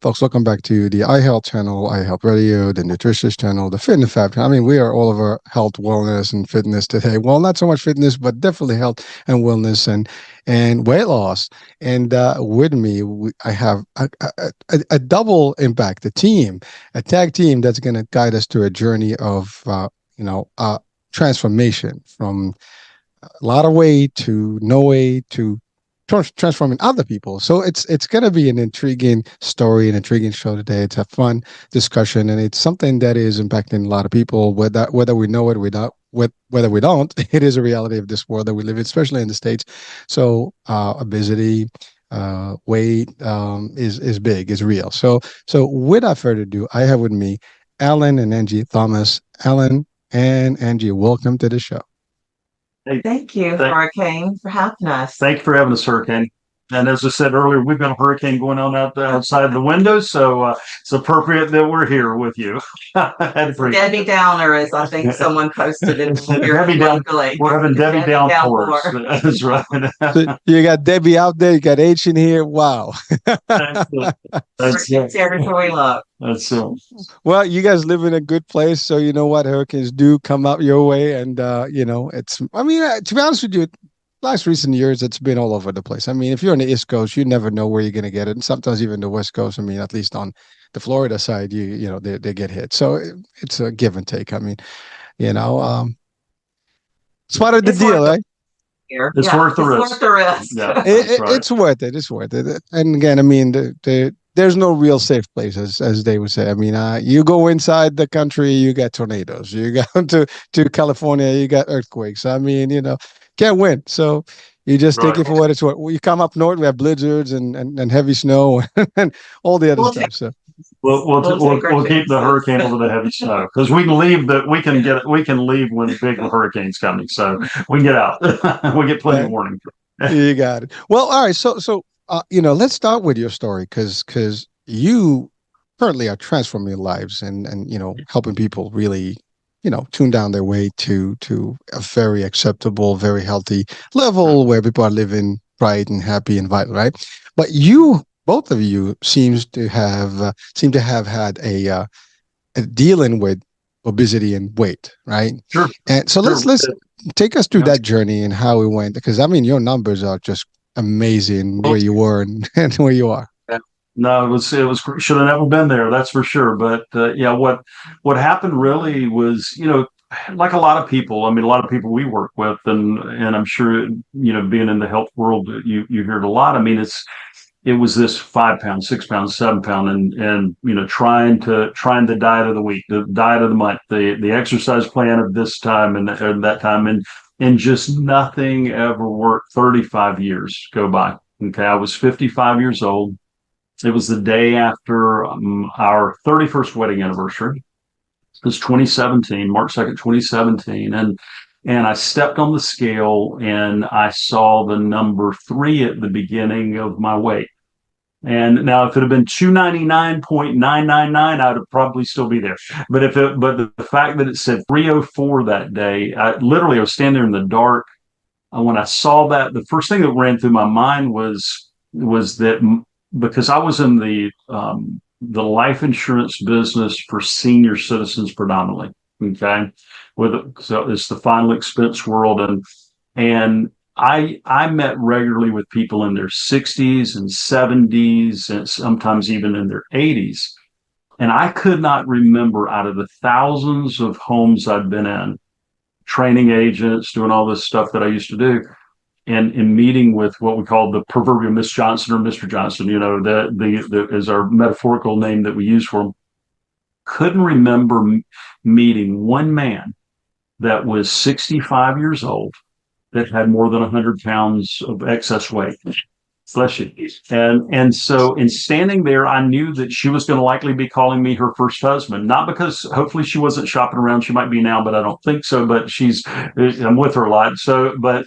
Folks, welcome back to the iHealth channel, iHealth Radio, the Nutritious channel, the Fit and Fab channel. I mean, we are all over health, wellness, and fitness today. Well, not so much fitness, but definitely health and wellness and weight loss. And with me, I have a double impact, a tag team that's going to guide us to a journey of, transformation from a lot of weight to no weight to transforming other people. So it's going to be an intriguing story, an intriguing show today. It's a fun discussion, and it's something that is impacting a lot of people, whether we know it, whether we don't. It is a reality of this world that we live in, especially in the States. So obesity, weight is big, is real. So without further ado, I have with me Alan and Angie Thomas. Alan and Angie, welcome to the show. Hey, thank you, Hurricane, for having us. Thank you for having us, Hurricane. And as I said earlier, we've got a hurricane going on outside the window, so it's appropriate that we're here with you. Debbie Downer, as I think someone posted it. We're having Debbie downpours. That's right. So you got Debbie out there, you got H in here. Wow. That's territory love. That's well, you guys live in a good place, so you know what, hurricanes do come up your way, and to be honest with you, last recent years, it's been all over the place. I mean, if you're on the East Coast, you never know where you're going to get it. And sometimes even the West Coast, I mean, at least on the Florida side, they get hit. So it's a give and take. I mean, it's part of the deal, right? It's worth the risk. Yeah, it's worth it. It's worth it. And again, I mean, there's no real safe places, as they would say. I mean, you go inside the country, you got tornadoes. You go to California, you got earthquakes. I mean, can't win. So you just take it for what it's worth. You come up north, we have blizzards and heavy snow and all the other stuff. So we'll keep the hurricane over the heavy snow, because we can leave we can leave when the big hurricane's coming. So we can get out. We get plenty of warning. You got it. Well, all right. So let's start with your story, because you currently are transforming lives and helping people really tune down their weight to a very acceptable, very healthy level where people are living bright and happy and vital, right? But both of you seem to have had a dealing with obesity and weight, right? Sure. And so let's take us through that journey and how it went, because I mean, your numbers are just amazing where you were and where you are. No, it was should have never been there. That's for sure. But what happened really was, like a lot of people. I mean, a lot of people we work with, and I'm sure being in the health world, you hear it a lot. I mean, it was this 5 pound, 6 pound, 7 pound, and trying the diet of the week, the diet of the month, the exercise plan of this time and that time, and just nothing ever worked. 35 years go by. Okay, I was 55 years old. It was the day after our 31st wedding anniversary. It was 2017, March 2nd, 2017. And I stepped on the scale and I saw the number 3 at the beginning of my weight. And now if it had been 299.999, I'd probably still be there. But the fact that it said 304 that day, I was standing there in the dark. When I saw that, the first thing that ran through my mind was that, because I was in the life insurance business for senior citizens predominantly, okay, so it's the final expense world, and I met regularly with people in their 60s and 70s and sometimes even in their 80s, and I could not remember, out of the thousands of homes I'd been in, training agents, doing all this stuff that I used to do, and in meeting with what we call the proverbial Miss Johnson or Mr. Johnson, the is our metaphorical name that we use for them, couldn't remember meeting one man that was 65 years old that had more than 100 pounds of excess weight. Bless you. And so in standing there, I knew that she was going to likely be calling me her first husband, not because hopefully she wasn't shopping around. She might be now, but I don't think so. But I'm with her a lot. So, but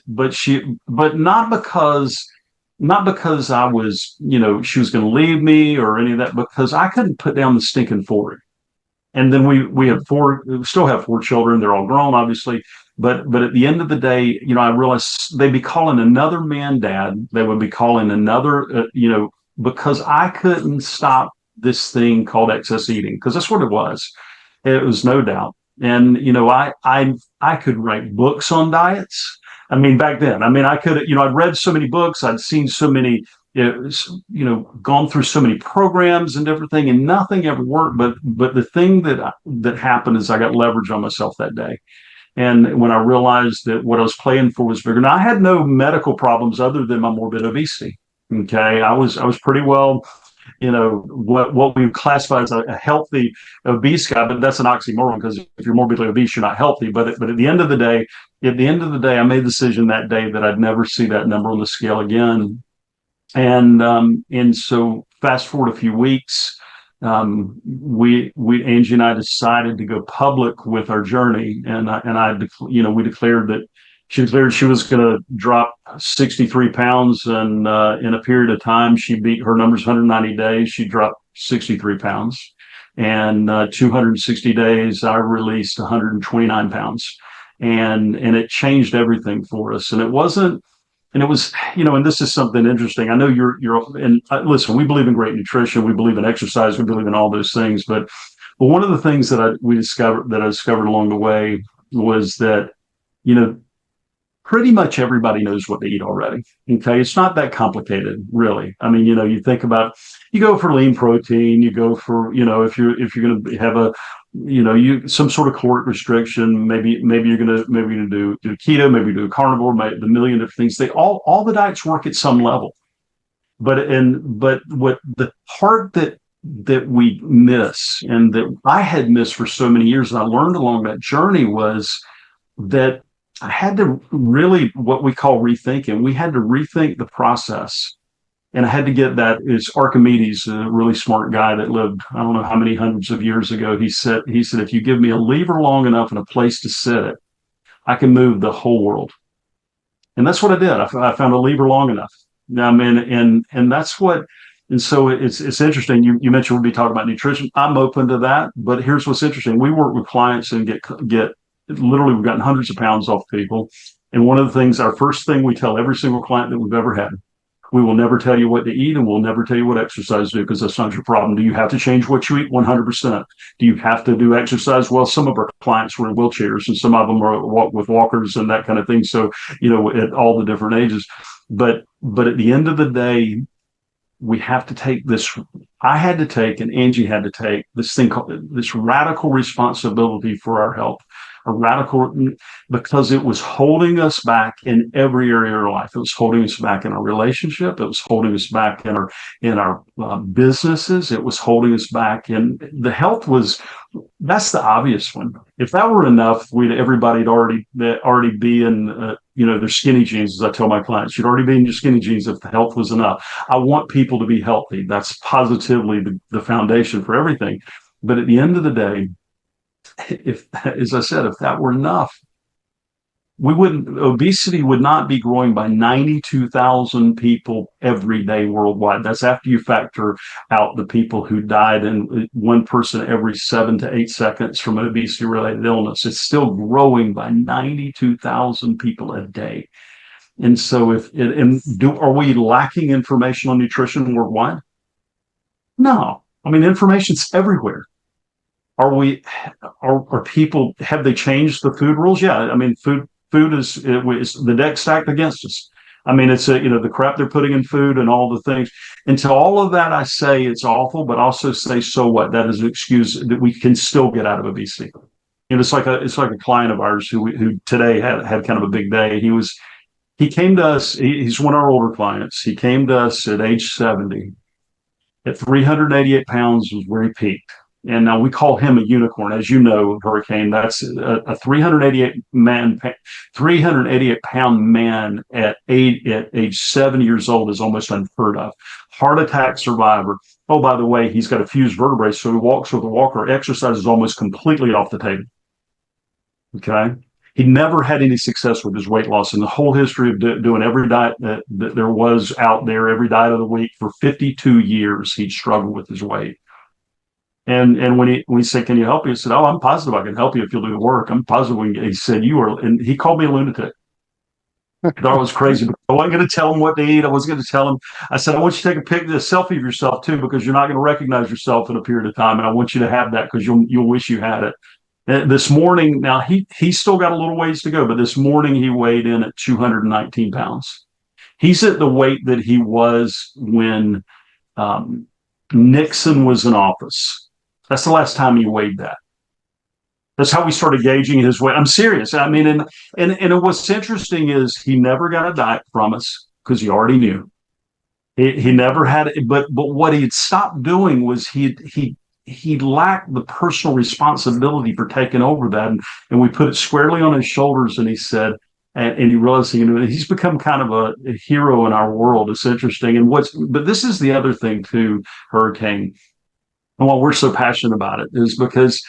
not because I was, she was going to leave me or any of that, because I couldn't put down the stinking 40. And then we still have 4 children. They're all grown, obviously. But at the end of the day, I realized they'd be calling another man dad. They would be calling another, because I couldn't stop this thing called excess eating, because that's what it was. It was no doubt. And, I could write books on diets. I mean, back then, I could, I'd read so many books, I'd seen so many, gone through so many programs and everything, and nothing ever worked. But the thing that happened is I got leverage on myself that day. And when I realized that what I was playing for was bigger, now I had no medical problems other than my morbid obesity. Okay, I was pretty well, what we classify as a healthy obese guy, but that's an oxymoron, because if you're morbidly obese, you're not healthy. But at the end of the day, I made the decision that day that I'd never see that number on the scale again. And so fast forward a few weeks, we Angie and I decided to go public with our journey, we declared that she was going to drop 63 pounds, and in a period of time, she beat her numbers. 190 days, she dropped 63 pounds, and 260 days, I released 129 pounds, and it changed everything for us. And it wasn't. And it was, and this is something interesting. I know listen, we believe in great nutrition. We believe in exercise. We believe in all those things. But one of the things that I discovered along the way was that, pretty much everybody knows what to eat already. Okay. It's not that complicated, really. I mean, you think about, you go for lean protein, you go for, if you're going to have some sort of caloric restriction, maybe you're going to do keto, maybe do a carnivore, the million different things. All the diets work at some level. But what the part that we miss, and that I had missed for so many years, and I learned along that journey, was that I had to really, what we call rethinking. We had to rethink the process. And I had to get that. It's Archimedes, a really smart guy that lived, I don't know how many hundreds of years ago. He said, if you give me a lever long enough and a place to sit it, I can move the whole world. And that's what I did. I found a lever long enough. And that's what, and so it's interesting. You mentioned we'll be talking about nutrition. I'm open to that, but here's what's interesting. We work with clients and get literally, we've gotten hundreds of pounds off people. And one of the things, our first thing we tell every single client that we've ever had, we will never tell you what to eat, and we'll never tell you what exercise to do, because that's not your problem. Do you have to change what you eat? 100%. Do you have to do exercise? Well, some of our clients were in wheelchairs, and some of them are with walkers and that kind of thing. So, at all the different ages. But at the end of the day, we have to take this. I had to take, and Angie had to take this thing called this radical responsibility for our health. Because it was holding us back in every area of our life. It was holding us back in our relationship. It was holding us back in our businesses. It was holding us back in the health. That's the obvious one. If that were enough, everybody'd already be in their skinny jeans. As I tell my clients, you'd already be in your skinny jeans if the health was enough. I want people to be healthy. That's positively the foundation for everything. But at the end of the day, as I said, if that were enough, obesity would not be growing by 92,000 people every day worldwide. That's after you factor out the people who died, and one person every 7 to 8 seconds from an obesity related illness. It's still growing by 92,000 people a day. And so are we lacking information on nutrition worldwide? No. Information's everywhere. Are people, have they changed the food rules? Yeah. Food is the deck stacked against us. It's the crap they're putting in food and all the things. And to all of that, I say it's awful, but also say, so what? That is an excuse that we can still get out of obesity. It's like a client of ours who today had kind of a big day. He came to us. He's one of our older clients. He came to us at age 70. At 388 pounds was where he peaked. And now we call him a unicorn. As you know, Hurricane, that's a 388 pound man at age 70 years old is almost unheard of. Heart attack survivor. Oh, by the way, he's got a fused vertebrae, so he walks with a walker. Exercise is almost completely off the table. Okay. He never had any success with his weight loss in the whole history of doing every diet that there was out there, every diet of the week. For 52 years, he'd struggled with his weight. And when he said, "Can you help me?" I said, "Oh, I'm positive I can help you if you'll do the work. I'm positive." He said, "You are," and he called me a lunatic. thought it was crazy. I wasn't going to tell him what to eat. I wasn't going to tell him. I said, I want you to take a selfie of yourself too, because you're not going to recognize yourself in a period of time, and I want you to have that because you'll wish you had it. This morning, now he's still got a little ways to go, but this morning he weighed in at 219 pounds. He's at the weight that he was when Nixon was in office. That's the last time he weighed that. That's how we started gauging his weight. I'm serious. I mean, and what's interesting is he never got a diet from us because he already knew. He never had it, but what he had stopped doing was he lacked the personal responsibility for taking over that, and we put it squarely on his shoulders, and he said, and he realized he's become kind of a hero in our world. It's interesting, but this is the other thing too, Hurricane, and why we're so passionate about it is because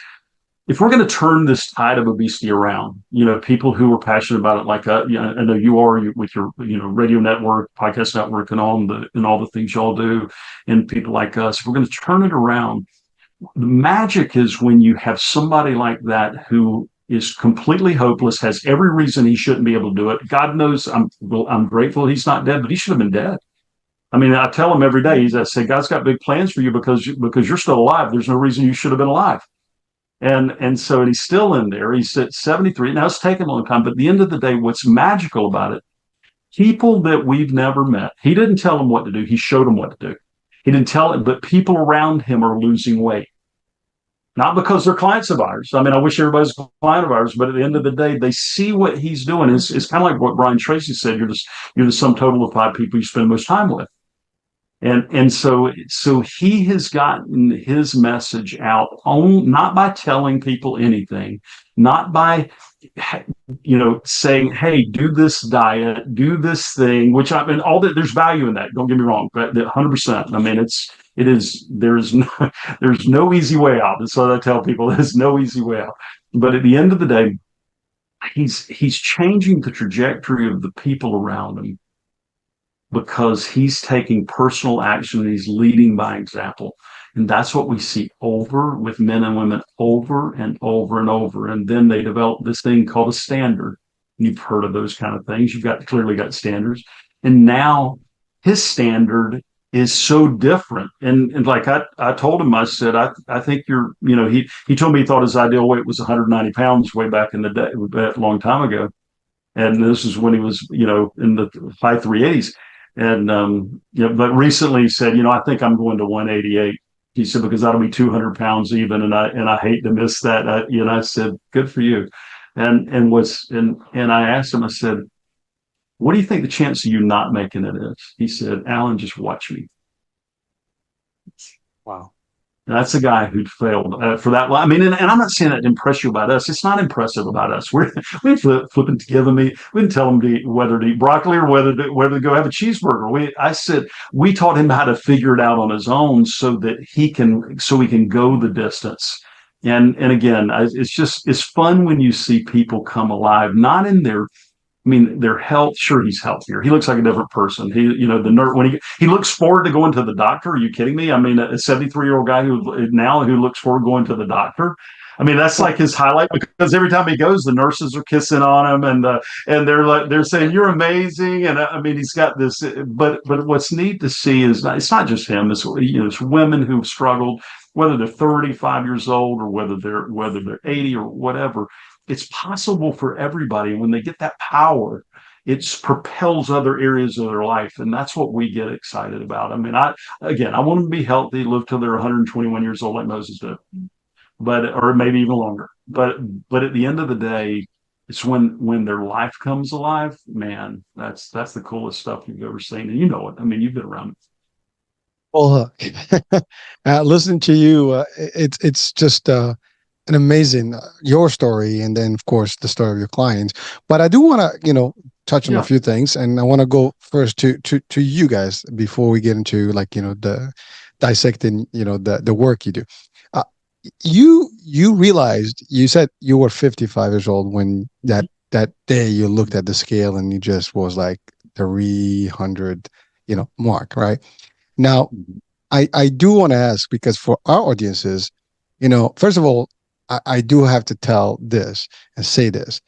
if we're going to turn this tide of obesity around, people who are passionate about it, like I know you are with your radio network, podcast network, and all the things y'all do, and people like us, if we're going to turn it around, the magic is when you have somebody like that who is completely hopeless, has every reason he shouldn't be able to do it. God knows I'm grateful he's not dead, but he should have been dead. I mean, I tell him every day, I say, God's got big plans for you because you're still alive. There's no reason you should have been alive. And so he's still in there. He's at 73. Now it's taken a long time, but at the end of the day, what's magical about it, people that we've never met, he didn't tell them what to do. He showed them what to do. He didn't tell it, but people around him are losing weight. Not because they're clients of ours. I mean, I wish everybody's a client of ours, but at the end of the day, they see what he's doing. It's kind of like what Brian Tracy said. You're the sum total of 5 people you spend most time with. And so he has gotten his message out not by telling people anything, not by saying, hey, do this diet, do this thing, which all that, there's value in that. Don't get me wrong, but 100%. I mean, there's no easy way out. That's what I tell people. There's no easy way out. But at the end of the day, he's changing the trajectory of the people around him, because he's taking personal action and he's leading by example. And that's what we see over with men and women over and over and over. And then they develop this thing called a standard. You've heard of those kind of things. You've clearly got standards. And now his standard is so different. And like I told him, I said, I think he told me he thought his ideal weight was 190 pounds way back in the day, a long time ago. And this is when he was, in the high 380s. And, but recently he said, I think I'm going to 188. He said, because that'll be 200 pounds even. And I hate to miss that. I said, good for you. And I asked him, I said, what do you think the chance of you not making it is? He said, Alan, just watch me. Wow. That's a guy who failed for that. I mean, and I'm not saying that to impress you about us. It's not impressive about us. We flipping to give him we didn't tell him whether to eat broccoli or whether to go have a cheeseburger. I said we taught him how to figure it out on his own so he can go the distance. And again, it's fun when you see people come alive, not in their health. Sure, he's healthier. He looks like a different person. The nurse, when he looks forward to going to the doctor. Are you kidding me? I mean, a 73-year-old guy who looks forward to going to the doctor. I mean, that's like his highlight, because every time he goes, the nurses are kissing on him and they're saying, you're amazing. And I mean, he's got this, but what's neat to see is it's not just him. It's, it's women who've struggled, whether they're 35 years old or whether they're 80 or whatever. It's possible for everybody. And when they get that power, it propels other areas of their life. And that's what we get excited about. I mean, I want them to be healthy, live till they're 121 years old like Moses did, or maybe even longer. But at the end of the day, it's when their life comes alive, man, that's the coolest stuff you've ever seen. And you know it. I mean, you've been around it. Well, listening to you, it's just an amazing your story, and then of course the story of your clients. But I do want to touch on a few things, and I want to go first to you guys before we get into the dissecting the work you do. You realized, you said you were 55 years old when that day you looked at the scale and you just was like 300 mark, right? Now I do want to ask, because for our audiences, first of all, I do have to tell this and say this.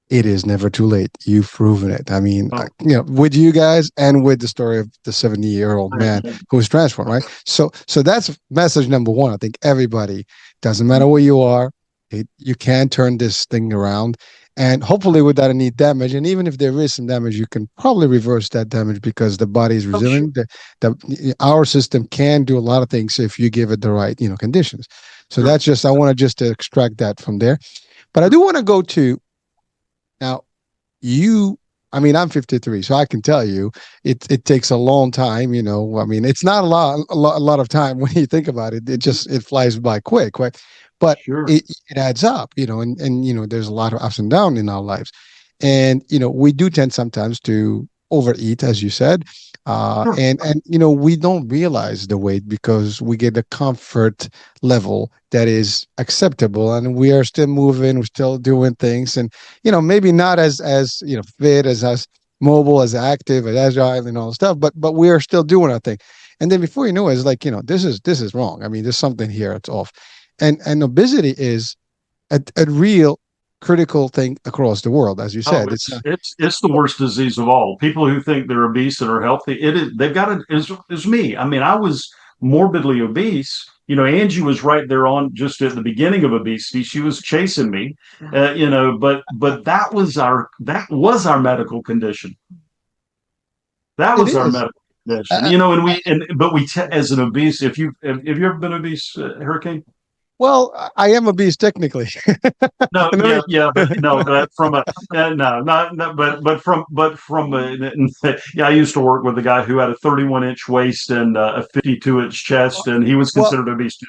it is never too late. You've proven it. I mean, Oh, with you guys and with the story of the 70-year-old man who was transformed, right? So that's message number one. I think everybody, doesn't matter where you are, you can turn this thing around. And hopefully without any damage. And even if there is some damage, you can probably reverse that damage because the body is oh, sure. resilient. Our system can do a lot of things if you give it the right, conditions. So Sure. that's just, I want to just to extract that from there. But I do want to go to now, you, I mean, I'm 53, so I can tell you it takes a long time, I mean, it's not a lot of time when you think about it. It flies by quick, right? But Sure. it adds up, and there's a lot of ups and downs in our lives. And we do tend sometimes to overeat, as you said. Sure. And we don't realize the weight because we get a comfort level that is acceptable, and we are still moving, we're still doing things, and maybe not as fit, as mobile, as active, as agile, and all stuff, but we are still doing our thing. And then before you know it, it's like, this is wrong. I mean, there's something here, it's off. And obesity is a real critical thing across the world, as you Oh, said. It's it's the worst disease of all. People who think they're obese and are healthy, it is they've got it is me. I mean, I was morbidly obese. Angie was right there on just at the beginning of obesity. She was chasing me, but that was our medical condition. That it was our is. medical condition. Uh, But as an obese, if you have you ever been obese, Hurricane? well, I am obese technically. No, And yeah, I- yeah, but no, from a no, not yeah. I used to work with a guy who had a 31-inch waist and a 52-inch chest, and he was well, considered obese too.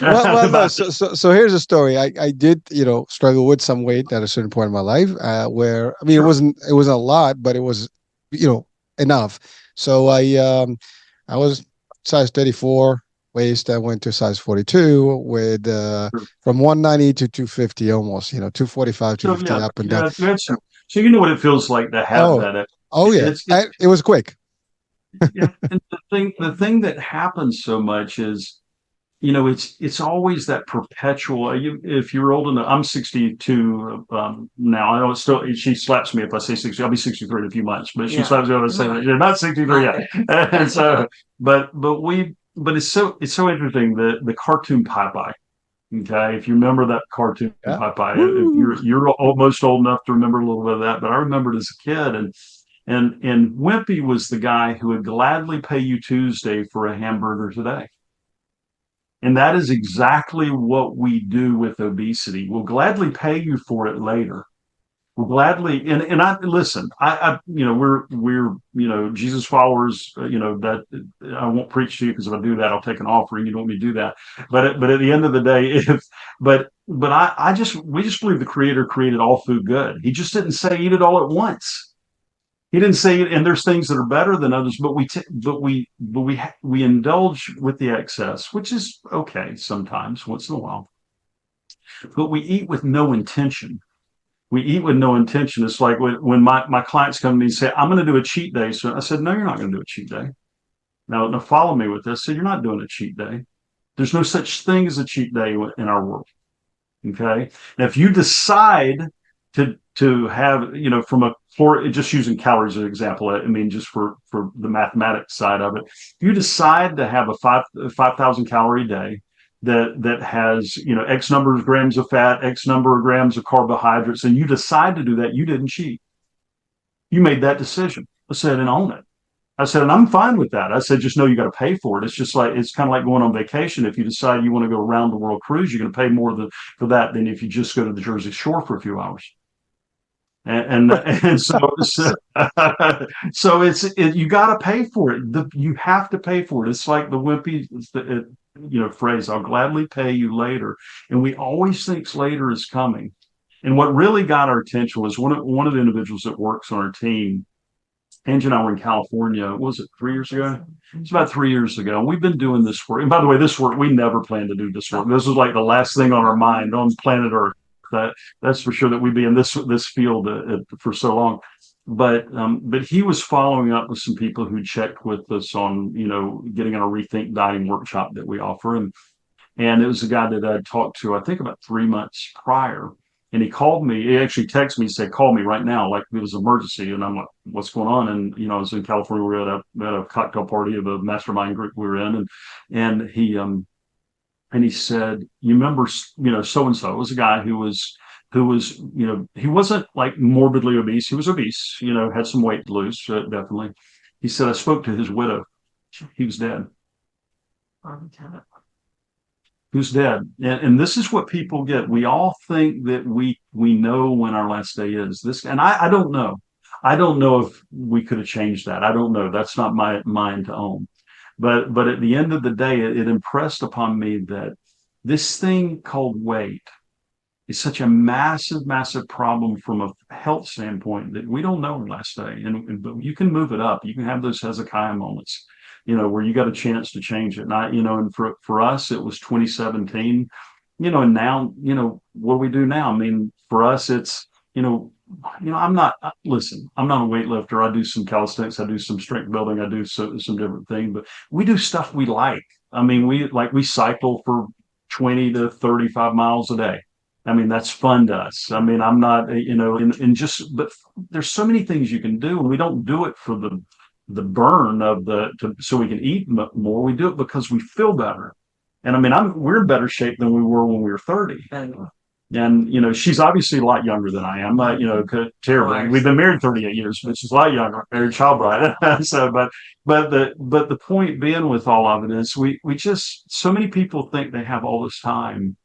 well, no. About So here's a story. I did, struggle with some weight at a certain point in my life, where I mean, sure. it wasn't a lot, but it was, enough. So I was size 34 waist. I went to size 42 with from 190 to 250 almost, 245, So 250 yeah, up and down. yeah. So you know what it feels like to have Oh, that. oh yeah. It's It was quick. yeah. And the thing that happens so much is it's always that perpetual. If you're old enough, I'm 62 now. I know it's still. She slaps me if I say 60. I'll be 63 in a few months, but she Yeah. slaps me if I say that. You're not 63 yet. And so, but it's so interesting. The cartoon Popeye. Okay, if you remember that cartoon Yeah. Popeye, if Woo. you're almost old enough to remember a little bit of that, but I remember it as a kid, and Wimpy was the guy who would gladly pay you Tuesday for a hamburger today. And that is exactly what we do with obesity. We'll gladly pay you for it later. We'll gladly, and I listen, we're Jesus followers, that I won't preach to you because if I do that, I'll take an offering. You don't want me to do that. But at the end of the day, we just believe the creator created all food good. He just didn't say eat it all at once. He didn't say it, and there's things that are better than others, but we indulge with the excess, which is okay sometimes, once in a while. But we eat with no intention. We eat with no intention. It's like when my clients come to me and say, "I'm going to do a cheat day." So I said, "No, you're not going to do a cheat day." Now follow me with this. So you're not doing a cheat day. There's no such thing as a cheat day in our world. Okay. Now, if you decide to have, from for just using calories as an example, I mean, just for the mathematics side of it, if you decide to have a 5,000 calorie day that has, X number of grams of fat, X number of grams of carbohydrates, and you decide to do that, you didn't cheat. You made that decision. I said, and own it. I said, and I'm fine with that. I said, just know you got to pay for it. It's kind of like going on vacation. If you decide you want to go around the world cruise, you're going to pay more for that than if you just go to the Jersey Shore for a few hours. And so you got to pay for it. You have to pay for it. It's like the wimpy phrase, "I'll gladly pay you later," and we always think later is coming. And what really got our attention was one of the individuals that works on our team. Angie and I were in California. Was it 3 years ago? It's about 3 years ago. And we've been doing this work. And by the way, this work, we never planned to do this work. This was like the last thing on our mind on planet Earth. That's for sure, that we'd be in this field for so long. But he was following up with some people who checked with us on, getting on a Rethink Dieting workshop that we offer. And it was a guy that I'd talked to, I think, about 3 months prior. And he called me. He actually texted me, said, "Call me right now," like it was an emergency. And I'm like, "What's going on?" And I was in California. We were at a cocktail party of a mastermind group we were in, and he said, "You remember, so and so was a guy who was, he wasn't like morbidly obese. He was obese, had some weight to lose, definitely." He said, "I spoke to his widow. He was dead. Who's dead." And this is what people get. We all think that we know when our last day is. And I don't know. I don't know if we could have changed that. I don't know. That's not my mind to own. But at the end of the day, it impressed upon me that this thing called weight is such a massive, massive problem from a health standpoint that we don't know our last day. But you can move it up. You can have those Hezekiah moments, where you got a chance to change it. And for us, it was 2017, and now, what do we do now? I mean, for us, it's, I'm not, listen, I'm not a weightlifter. I do some calisthenics. I do some strength building. I do some different things, but we do stuff we like. I mean, we cycle for 20 to 35 miles a day. I mean, that's fun to us. I mean, I'm not, but there's so many things you can do, and we don't do it for the burn so we can eat more. We do it because we feel better. And I mean, we're in better shape than we were when we were 30. And, she's obviously a lot younger than I am, terribly. We've been married 38 years, but she's a lot younger, married child bride. So, but the point being with all of it is we just, so many people think they have all this time.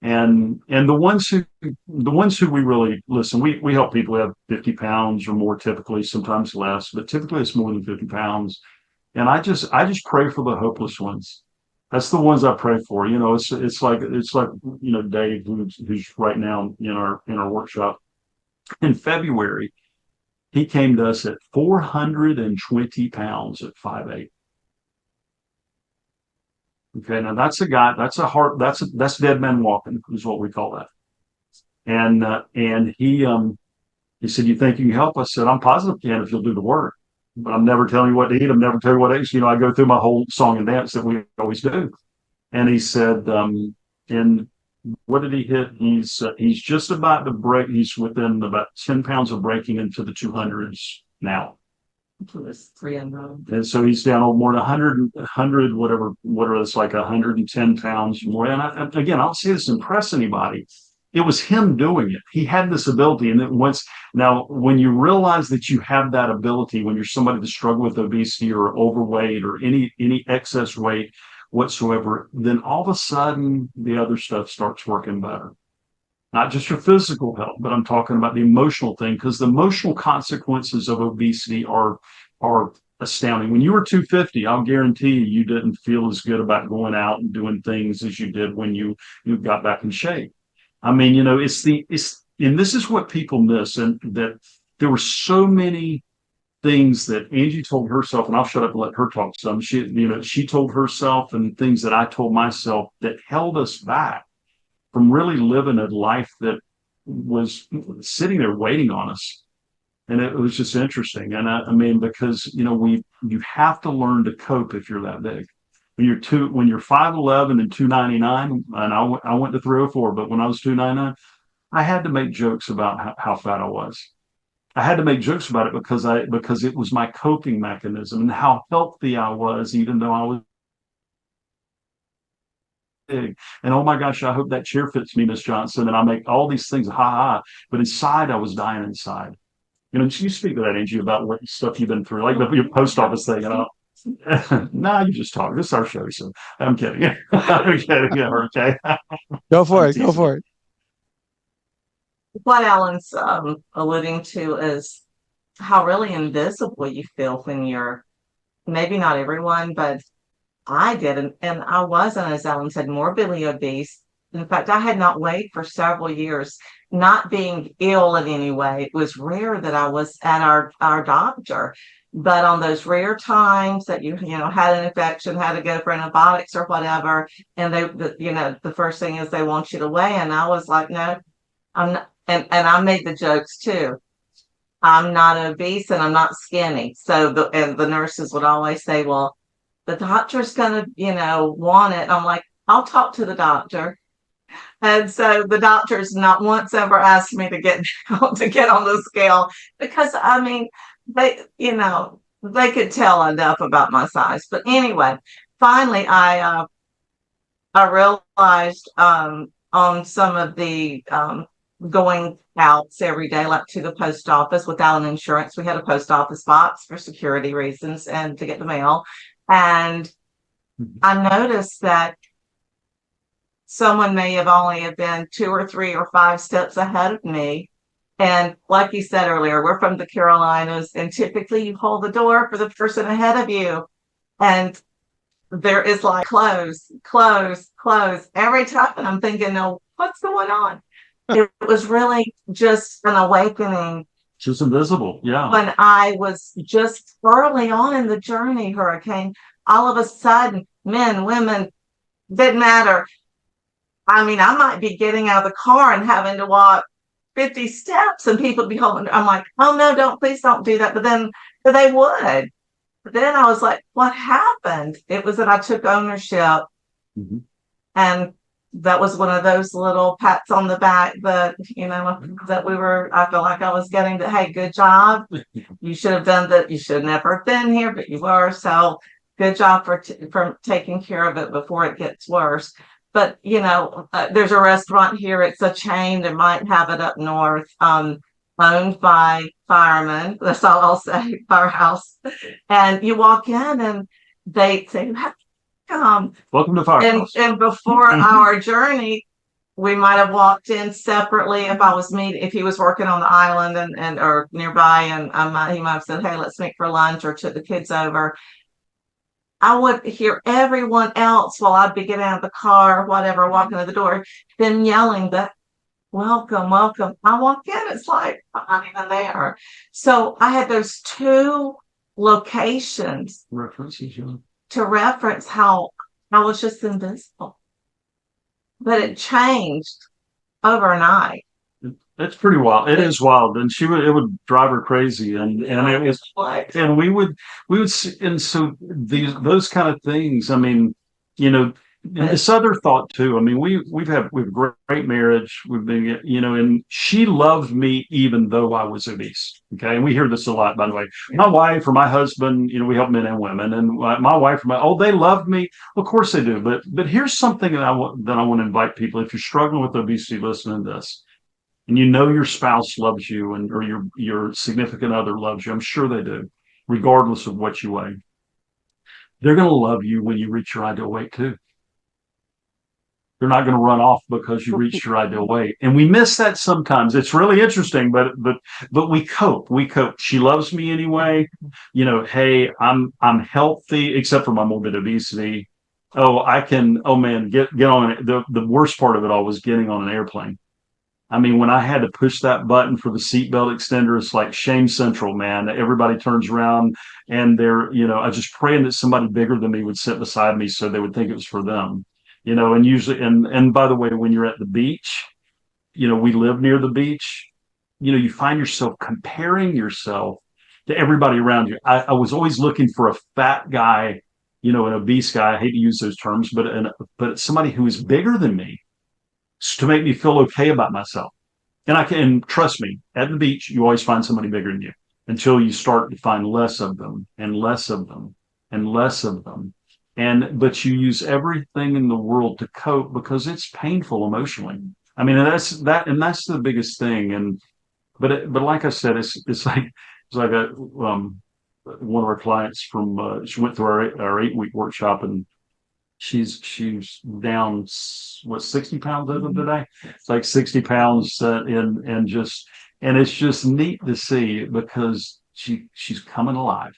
And the ones who we really listen, we help people who have 50 pounds or more, typically, sometimes less, but typically it's more than 50 pounds. And I just pray for the hopeless ones. That's the ones I pray for. It's like Dave, who's right now in our workshop. In February, he came to us at 420 pounds at 5'8". Okay, now that's that's dead man walking is what we call that. And he said, "You think you can help?" I said, "I'm positive you can if you'll do the work. But I'm never telling you what to eat. I'm never telling you what to eat." I go through my whole song and dance that we always do. And he said, and what did he hit? He's just about to break. He's within about 10 pounds of breaking into the 200s now. And so he's down more than 100, whatever it's like 110 pounds more. And again, I don't see this impress anybody. It was him doing it. He had this ability. And now when you realize that you have that ability, when you're somebody that struggle with obesity or overweight or any excess weight whatsoever, then all of a sudden the other stuff starts working better. Not just your physical health, but I'm talking about the emotional thing, because the emotional consequences of obesity are astounding. When you were 250, I'll guarantee you didn't feel as good about going out and doing things as you did when you got back in shape. I mean, and this is what people miss, and that there were so many things that Angie told herself, and I'll shut up and let her talk some. She told herself, and things that I told myself that held us back from really living a life that was sitting there waiting on us. And it was just interesting. And I mean, because, you have to learn to cope if you're that big. When you're 5'11" and 299, and I went to 304, but when I was 299, I had to make jokes about how fat I was. I had to make jokes about it because it was my coping mechanism, and how healthy I was, even though I was big. And oh my gosh, I hope that chair fits me, Miss Johnson. And I make all these things, ha ha. But inside, I was dying inside. You speak to that, Angie, about what stuff you've been through, like your post office thing. Nah, you just talk. This is our show, so I'm kidding. I'm kidding. Yeah, okay. Go for it. Go for it. What Alan's alluding to is how really invisible you feel when you're, maybe not everyone, but I did, and I wasn't, as Alan said, morbidly obese. In fact, I had not weighed for several years, not being ill in any way. It was rare that I was at our doctor, but on those rare times that you had an infection, had to go for antibiotics or whatever, and the first thing is they want you to weigh, and I was like, no, I'm not, and I made the jokes too. I'm not obese and I'm not skinny. So the nurses would always say, well, the doctor's gonna, want it. I'm like, I'll talk to the doctor. And so the doctors not once ever asked me to get to get on the scale because I mean they could tell enough about my size. But anyway, finally I realized on some of the going outs every day, like to the post office with Alan Insurance, we had a post office box for security reasons and to get the mail. And I noticed that someone may have only have been 2 or 3 or 5 steps ahead of me. And like you said earlier, we're from the Carolinas, and typically you hold the door for the person ahead of you. And there is like close, close, close every time. And I'm thinking, no, what's going on? It was really just an awakening. Just invisible. Yeah. When I was just early on in the journey, Hurricane, all of a sudden, men, women, didn't matter. I mean, I might be getting out of the car and having to walk 50 steps and people be holding. I'm like, oh no, please don't do that. But then they would. But then I was like, what happened? It was that I took ownership. Mm-hmm. And that was one of those little pats on the back that, that I felt like I was getting that, hey, good job. You should have done that. You should never have been here, but you were. So good job for taking care of it before it gets worse. But, there's a restaurant here. It's a chain. They might have it up north, owned by firemen. That's all I'll say, firehouse. And you walk in and they say, welcome to Firehouse. And before our journey, we might have walked in separately if he was working on the island and or nearby, and he might have said, hey, let's meet for lunch, or took the kids over. I would hear everyone else while I'd be getting out of the car, whatever, walking to the door, them yelling that, welcome, welcome. I walk in, it's like, I'm not even there. So I had those 2 locations to reference how I was just invisible. But it changed overnight. It's pretty wild. It is wild, and it would drive her crazy, and it was like, and we would see, and so those kind of things. I mean, and this other thought too. I mean, we've a great marriage. We've been, and she loved me even though I was obese. Okay, and we hear this a lot, by the way. My wife or my husband, we help men and women, and my wife they loved me. Of course they do, but here's something that I want to invite people. If you're struggling with obesity, listen to this. And your spouse loves you, or your significant other loves you. I'm sure they do, regardless of what you weigh. They're going to love you when you reach your ideal weight too. They're not going to run off because you reached your ideal weight. And we miss that sometimes. It's really interesting, but we cope. We cope. She loves me anyway. Hey, I'm healthy, except for my morbid obesity. Oh man, get on it. The worst part of it all was getting on an airplane. I mean, when I had to push that button for the seatbelt extender, it's like shame central, man. Everybody turns around and they're, I was just praying that somebody bigger than me would sit beside me so they would think it was for them, and usually, and by the way, when you're at the beach, we live near the beach, you find yourself comparing yourself to everybody around you. I was always looking for a fat guy, an obese guy. I hate to use those terms, but somebody who is bigger than me, to make me feel okay about myself. And trust me, at the beach, you always find somebody bigger than you until you start to find less of them and less of them and less of them. But you use everything in the world to cope because it's painful emotionally. I mean, and that's the biggest thing. But like I said, it's like one of our clients she went through our 8-week workshop, and she's down 60 pounds as of today. It's like 60 pounds, and it's just neat to see because she's coming alive.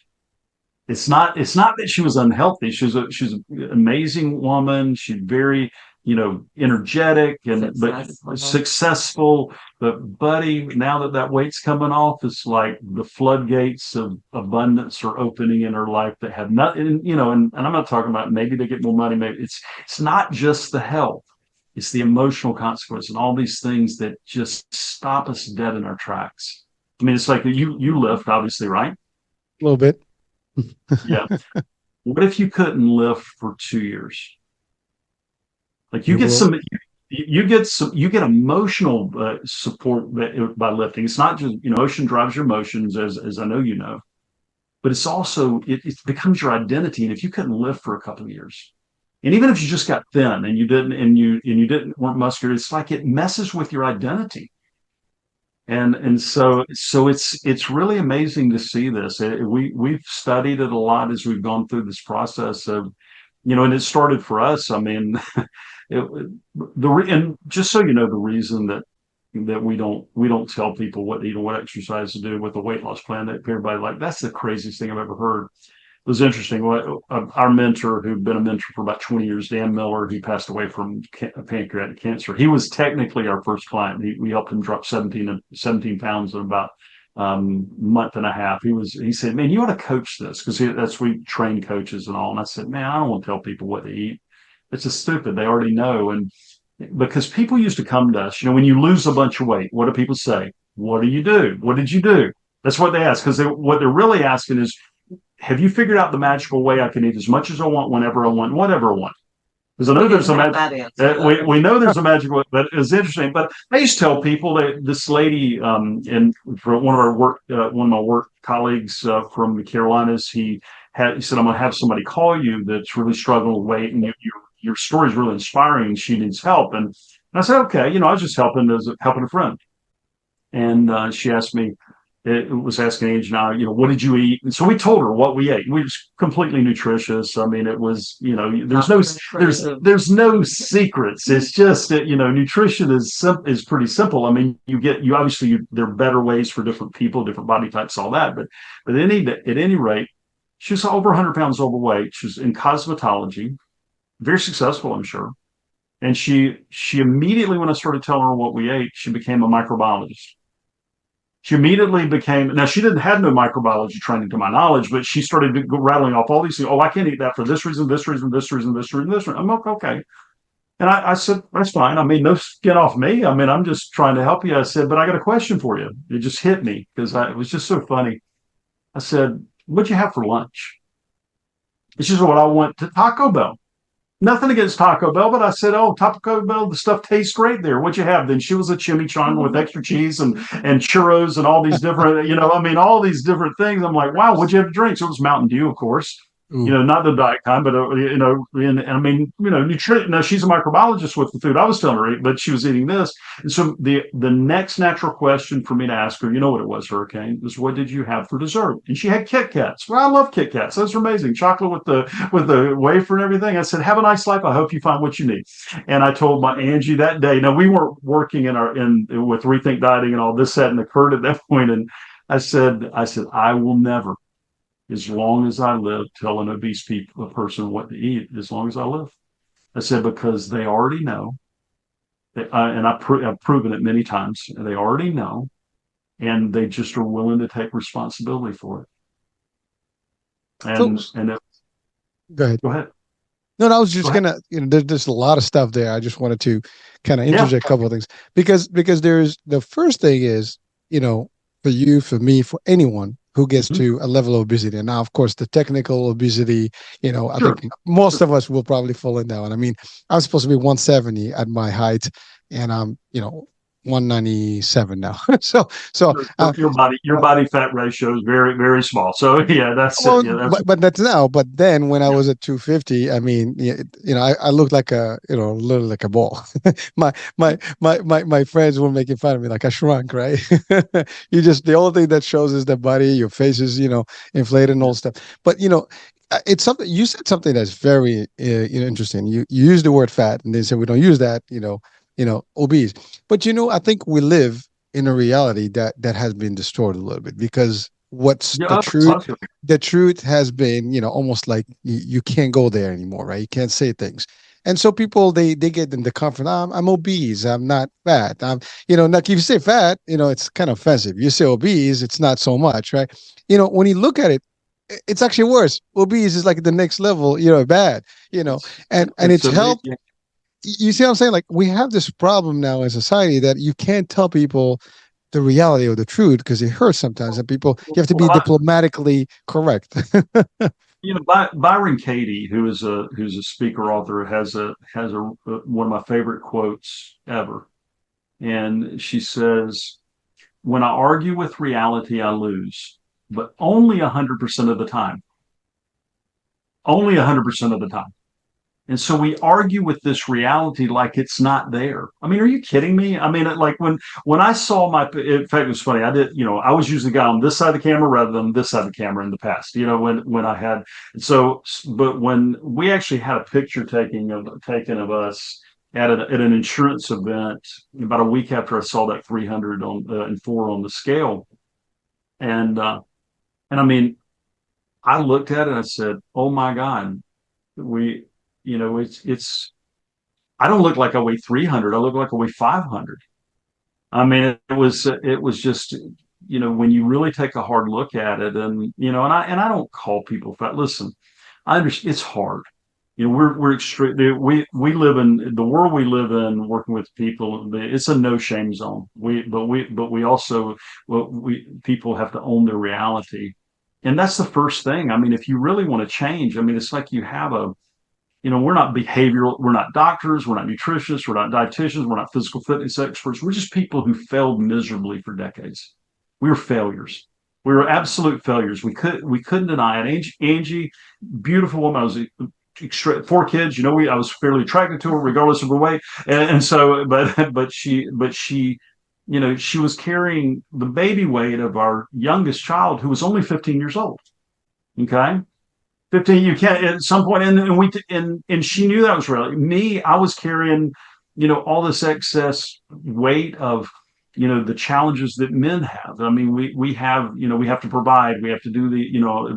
It's not that she was unhealthy. She's an amazing woman. She's very, energetic and successful. But buddy, now that weight's coming off, it's like the floodgates of abundance are opening in her life that have nothing, and I'm not talking about maybe they get more money. Maybe it's not just the health. It's the emotional consequence and all these things that just stop us dead in our tracks. I mean, it's like you lift, obviously, right? A little bit. Yeah. What if you couldn't lift for 2 years? Like you get some you get emotional support by lifting. It's not just, emotion drives your emotions, as I know you know, but it's also it becomes your identity. And if you couldn't lift for a couple of years, and even if you just got thin and you didn't weren't muscular, it's like it messes with your identity. And so it's really amazing to see this. We've studied it a lot as we've gone through this process of, and it started for us. I mean, and just so you know, the reason that we don't tell people what exercise to do with a weight loss plan, that everybody, like, that's the craziest thing I've ever heard. It was interesting. Our mentor, who'd been a mentor for about 20 years, Dan Miller, he passed away from pancreatic cancer. He was technically our first client. We helped him drop 17 pounds in about month and a half. He said, man, you ought to coach this, because we train coaches and all. And I said, man, I don't want to tell people what to eat. It's just stupid. They already know. And because people used to come to us, when you lose a bunch of weight, what do people say? What do you do? What did you do? That's what they ask, because what they're really asking is, have you figured out the magical way I can eat as much as I want, whenever I want, whatever I want? Because I know there's a we know there's a magical way, but it's interesting. But I used to tell people that this lady, and for one of my work colleagues from the Carolinas, he said, I'm going to have somebody call you that's really struggling with weight, and your story is really inspiring. She needs help. And I said, okay, I was just helping a friend. And she asked me, it was asking Angie and I, what did you eat? And so we told her what we ate. We were completely nutritious. I mean, it was, there's no secrets. It's just that, nutrition is pretty simple. I mean, there are better ways for different people, different body types, all that. But at any rate, she was over 100 pounds overweight. She was in cosmetology, very successful, I'm sure. And she immediately, when I started telling her what we ate, she became a microbiologist. She immediately now she didn't have no microbiology training to my knowledge, but she started rattling off all these things. Oh, I can't eat that for this reason, this reason, this reason, this reason, this reason. I'm like, okay. And I said, that's fine. I mean, no skin off me. I mean, I'm just trying to help you. I said, but I got a question for you. It just hit me because it was just so funny. I said, what'd you have for lunch? It's just what I went to Taco Bell. Nothing against Taco Bell, but I said, oh, Taco Bell, the stuff tastes great there. What'd you have? Then she was a chimichanga with extra cheese and churros and all these different, all these different things. I'm like, wow, what'd you have to drink? So it was Mountain Dew, of course. Not the diet kind, but, and I mean, nutrition. Now, she's a microbiologist with the food I was telling her to eat, but she was eating this. And so the next natural question for me to ask her, what it was, Hurricane, was, what did you have for dessert? And she had Kit Kats. Well, I love Kit Kats. Those are amazing. Chocolate with the wafer and everything. I said, have a nice life. I hope you find what you need. And I told my Angie that day. Now, we weren't working with Rethink Dieting and all this, that, and occurred at that point. And I said, I will never, as long as I live, tell an obese person what to eat, as long as I live. I said, because they already know, and I've proven it many times, they already know, and they just are willing to take responsibility for it. Go ahead. Go ahead. No, I was just gonna, there's a lot of stuff there. I just wanted to kind of interject a couple of things because there's the first thing is, for you, for me, for anyone who gets to a level of obesity. And now, of course, the technical obesity, I think most of us will probably fall in that one. I mean, I'm supposed to be 170 at my height, and I'm, 197 now. so your body fat ratio is very, very small. So yeah, but that's now. But then when I was at 250, I mean, I looked like little like a ball. my friends were making fun of me like I shrunk, right? The only thing that shows is the body, your face is, inflated and all stuff. But it's something you said, something that's very interesting. You used the word fat, and they said we don't use that, obese. But I think we live in a reality that has been distorted a little bit, because the truth has been, almost like you can't go there anymore, right? You can't say things. And so people, they get in the comfort, I'm obese, I'm not fat. Like if you say fat, it's kind of offensive. You say obese, it's not so much, right? When you look at it, it's actually worse. Obese is like the next level, bad, and it's helped. You see what I'm saying? Like, we have this problem now in society that you can't tell people the reality or the truth because it hurts sometimes, and you have to be diplomatically correct. Byron Katie, who's a speaker author, has a one of my favorite quotes ever, and she says, "When I argue with reality, I lose, but only 100% of the time. Only 100% of the time." And so we argue with this reality like it's not there. I mean, are you kidding me? I mean, like when I saw in fact, it was funny. I was usually the guy on this side of the camera rather than this side of the camera in the past. When I had but when we actually had a picture taken of us at an insurance event about a week after I saw that 300 and 4 on the scale, and I mean, I looked at it and I said, "Oh my God, we." It's I don't look like I weigh 300. I look like I weigh 500. I mean, it was just, when you really take a hard look at it, and I don't call people fat. Listen, I understand it's hard. We're extreme. We live in the world we live in, working with people. It's a no shame zone. We also, well, we people have to own their reality, and that's the first thing. I mean, if you really want to change, I mean, it's like we're not behavioral, we're not doctors, we're not nutritionists, we're not dietitians, we're not physical fitness experts. We're just people who failed miserably for decades. We were failures. We were absolute failures. We couldn't deny it. Angie, beautiful woman. I was 4 kids. I was fairly attracted to her regardless of her weight. And so, but she she was carrying the baby weight of our youngest child, who was only 15 years old. Okay. 15, you can't at some point, and she knew that was real. Me, I was carrying, all this excess weight of, the challenges that men have. I mean, we have to provide, we have to do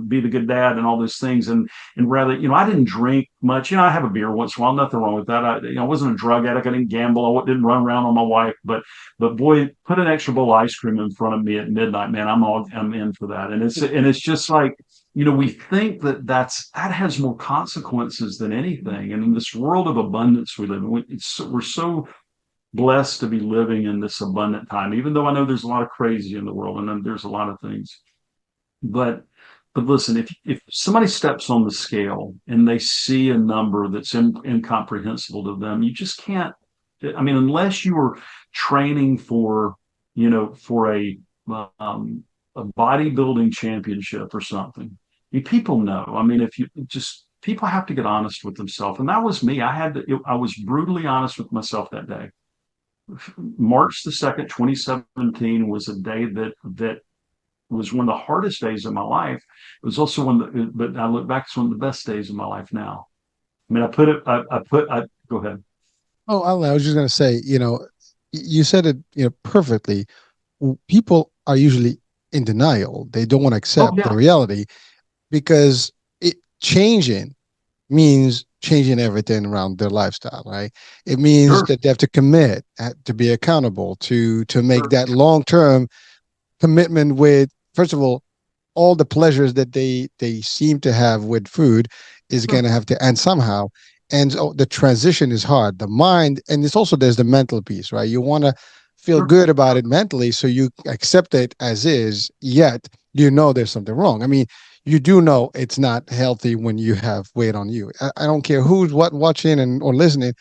be the good dad and all those things. And rather, I didn't drink much. I have a beer once in a while, nothing wrong with that. I wasn't a drug addict. I didn't gamble. I didn't run around on my wife. But boy, put an extra bowl of ice cream in front of me at midnight, man, I'm in for that. And it's just like, we think that has more consequences than anything. And in this world of abundance we live in, we're so blessed to be living in this abundant time, even though I know there's a lot of crazy in the world and there's a lot of things. But listen, if somebody steps on the scale and they see a number that's incomprehensible to them, you just can't. I mean, unless you are training for a bodybuilding championship or something. People know. I mean, if you just people have to get honest with themselves, and that was me. I was brutally honest with myself that day. March the 2nd, 2017 was a day that was one of the hardest days of my life. It was also but I look back, it's one of the best days of my life now. I mean, go ahead. Oh, Alan, I was just going to say, you said it, perfectly. People are usually in denial. They don't want to Oh, accept yeah. the reality because changing means changing everything around their lifestyle, right? It means Sure. that they have to commit, to be accountable, to make Sure. that long-term commitment with, first of all the pleasures that they seem to have with food is Sure. going to have to end somehow. And so the transition is hard. The mind, and it's also there's the mental piece, right? You want to feel Sure. good about it mentally, so you accept it as is. Yet there's something wrong. I mean, you do know it's not healthy when you have weight on you. I don't care who's watching or listening.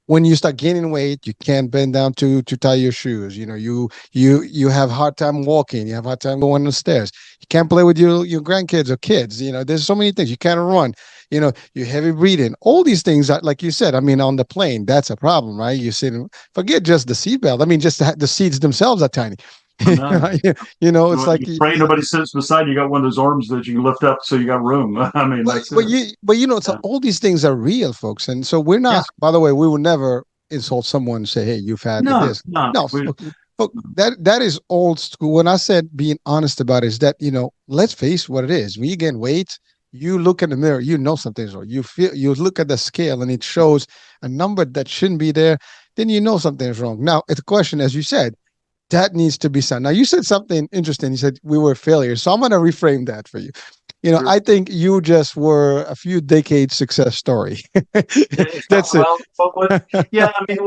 When you start gaining weight, you can't bend down to tie your shoes. You have hard time walking. You have hard time going on the stairs. You can't play with your grandkids or kids. There's so many things. You can't run. You're heavy breathing. All these things, like you said. I mean, on the plane, that's a problem, right? You sitting. Forget just the seatbelt. I mean, just the seats themselves are tiny. I know. It's like You pray nobody sits beside you. You got one of those arms that you can lift up so you got room. I mean, But that's it. so Yeah. all these things are real, folks, and so we're not. Yes. By the way, we will never insult someone and say, "Hey, you've had No, this." no. No, look, that is old school. When I said being honest about it, is that let's face what it is. When you gain weight, you look in the mirror, something's wrong. You look at the scale, and it shows a number that shouldn't be there. Then something's wrong. Now, it's a question, as you said, that needs to be sound. Now, you said something interesting. You said we were failures. So I'm going to reframe that for you. Sure. I think you just were a few decades success story. That's it. Well, yeah, I mean,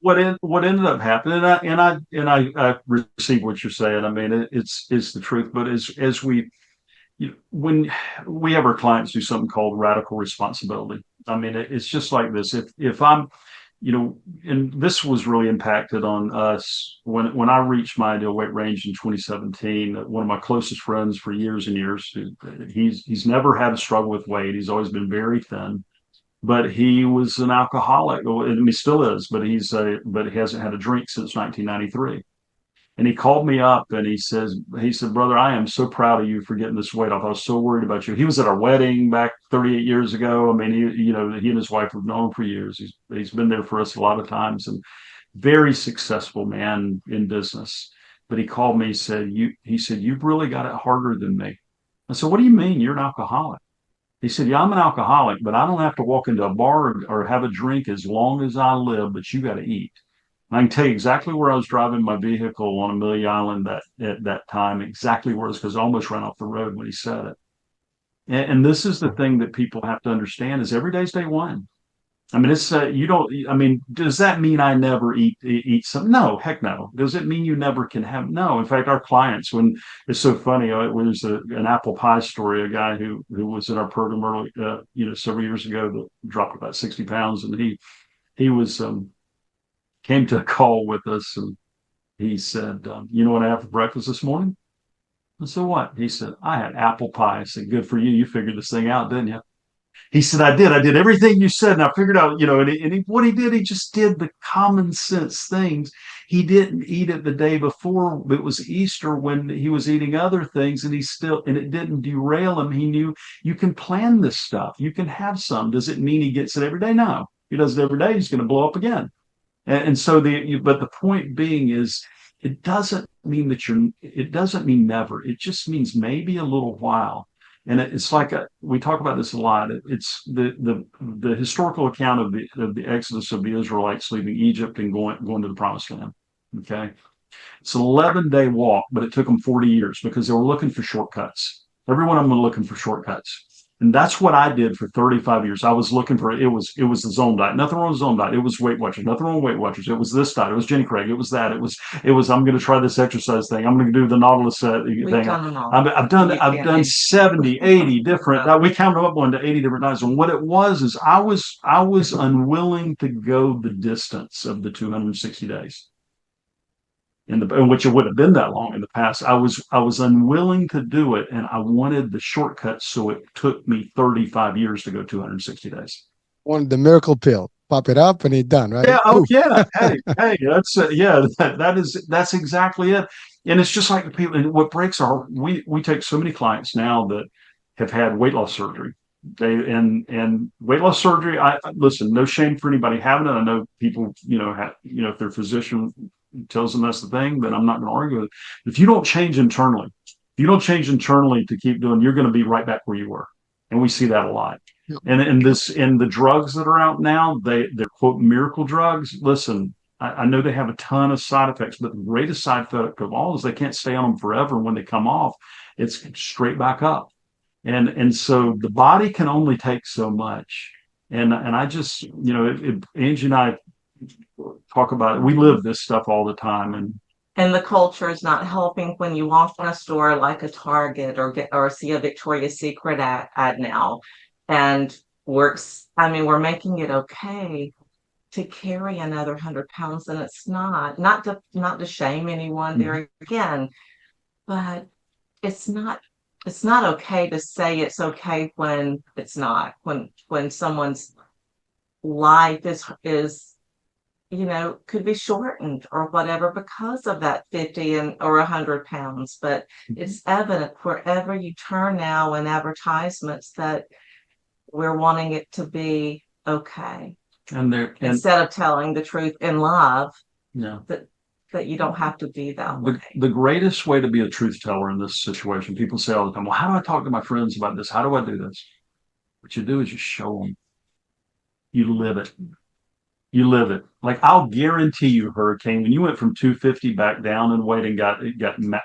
what ended up happening, and I receive what you're saying. I mean, it's the truth. But as we when we have our clients do something called radical responsibility. I mean, it's just like this. If I'm, and this was really impacted on us when I reached my ideal weight range in 2017. One of my closest friends for years and years, he's never had a struggle with weight. He's always been very thin, but he was an alcoholic, and he still is. But but he hasn't had a drink since 1993. And he called me up and he said, brother, I am so proud of you for getting this weight off. I was so worried about you. He was at our wedding back 38 years ago. I mean, he and his wife have known for years. He's been there for us a lot of times, and very successful man in business. But he called me, he said, you've really got it harder than me. I said, what do you mean you're an alcoholic? He said, yeah, I'm an alcoholic, but I don't have to walk into a bar or have a drink as long as I live, but you got to eat. I can tell you exactly where I was driving my vehicle on Amelia Island at that time, exactly where it was, because I almost ran off the road when he said it. And this is the thing that people have to understand is every day's day one. I mean, it's you don't. I mean, does that mean I never eat some? No, heck no. Does it mean you never can have? No. In fact, our clients, when it's so funny, when there's an apple pie story, a guy who was in our program early, several years ago that dropped about 60 pounds, and he was came to a call with us, and he said, you know what I had for breakfast this morning? I said, what? He said, I had apple pie. I said, good for you. You figured this thing out, didn't you? He said, I did. I did everything you said, and I figured out, what he did, he just did the common sense things. He didn't eat it the day before. It was Easter when he was eating other things, and it didn't derail him. He knew you can plan this stuff. You can have some. Does it mean he gets it every day? No. He does it every day. He's going to blow up again. And so but the point being is, it doesn't mean it doesn't mean never. It just means maybe a little while. And it's like we talk about this a lot. It's the historical account of the exodus of the Israelites leaving Egypt and going to the Promised Land. Okay, it's an 11-day walk, but it took them 40 years because they were looking for shortcuts. Every one of them were looking for shortcuts. And that's what I did for 35 years. I was looking for it was the zone diet. Nothing wrong with zone diet. It was Weight Watchers. Nothing wrong with Weight Watchers. It was this diet. It was Jenny Craig. It was that. It was I'm going to try this exercise thing. I'm going to do the Nautilus thing. I've done 70, 80 different. We counted up one to 80 different diets. And what it was is I was unwilling to go the distance of the 260 days. In which it would have been that long in the past. I was unwilling to do it, and I wanted the shortcut, so it took me 35 years to go 260 days. Wanted the miracle pill. Pop it up and it's done, right? Yeah. Oh, yeah. Hey, that's that's exactly it. And it's just like the people. And what breaks we take so many clients now that have had weight loss surgery. And weight loss surgery. I listen. No shame for anybody having it. I know people. If their physician tells them that's the thing, then I'm not going to argue with it. If you don't change internally, to keep doing, you're going to be right back where you were. And we see that a lot. Yep. And the drugs that are out now, they're quote miracle drugs. Listen, I know they have a ton of side effects, but the greatest side effect of all is they can't stay on them forever. And when they come off, it's straight back up. And so the body can only take so much. And I just, Angie and I talk about it. We live this stuff all the time, and the culture is not helping when you walk in a store like a Target or see a Victoria's Secret ad now, and we're making it okay to carry another 100 pounds, and it's not to shame anyone there again, but it's not okay to say it's okay when it's not, when someone's life is could be shortened or whatever because of that 50 or 100 pounds. But it's evident wherever you turn now in advertisements that we're wanting it to be okay. Instead of telling the truth in love, that you don't have to be that way. The greatest way to be a truth teller in this situation, people say all the time, well, how do I talk to my friends about this? How do I do this? What you do is you show them. You live it. You live it. Like, I'll guarantee you, Hurricane, when you went from 250 back down in weight and got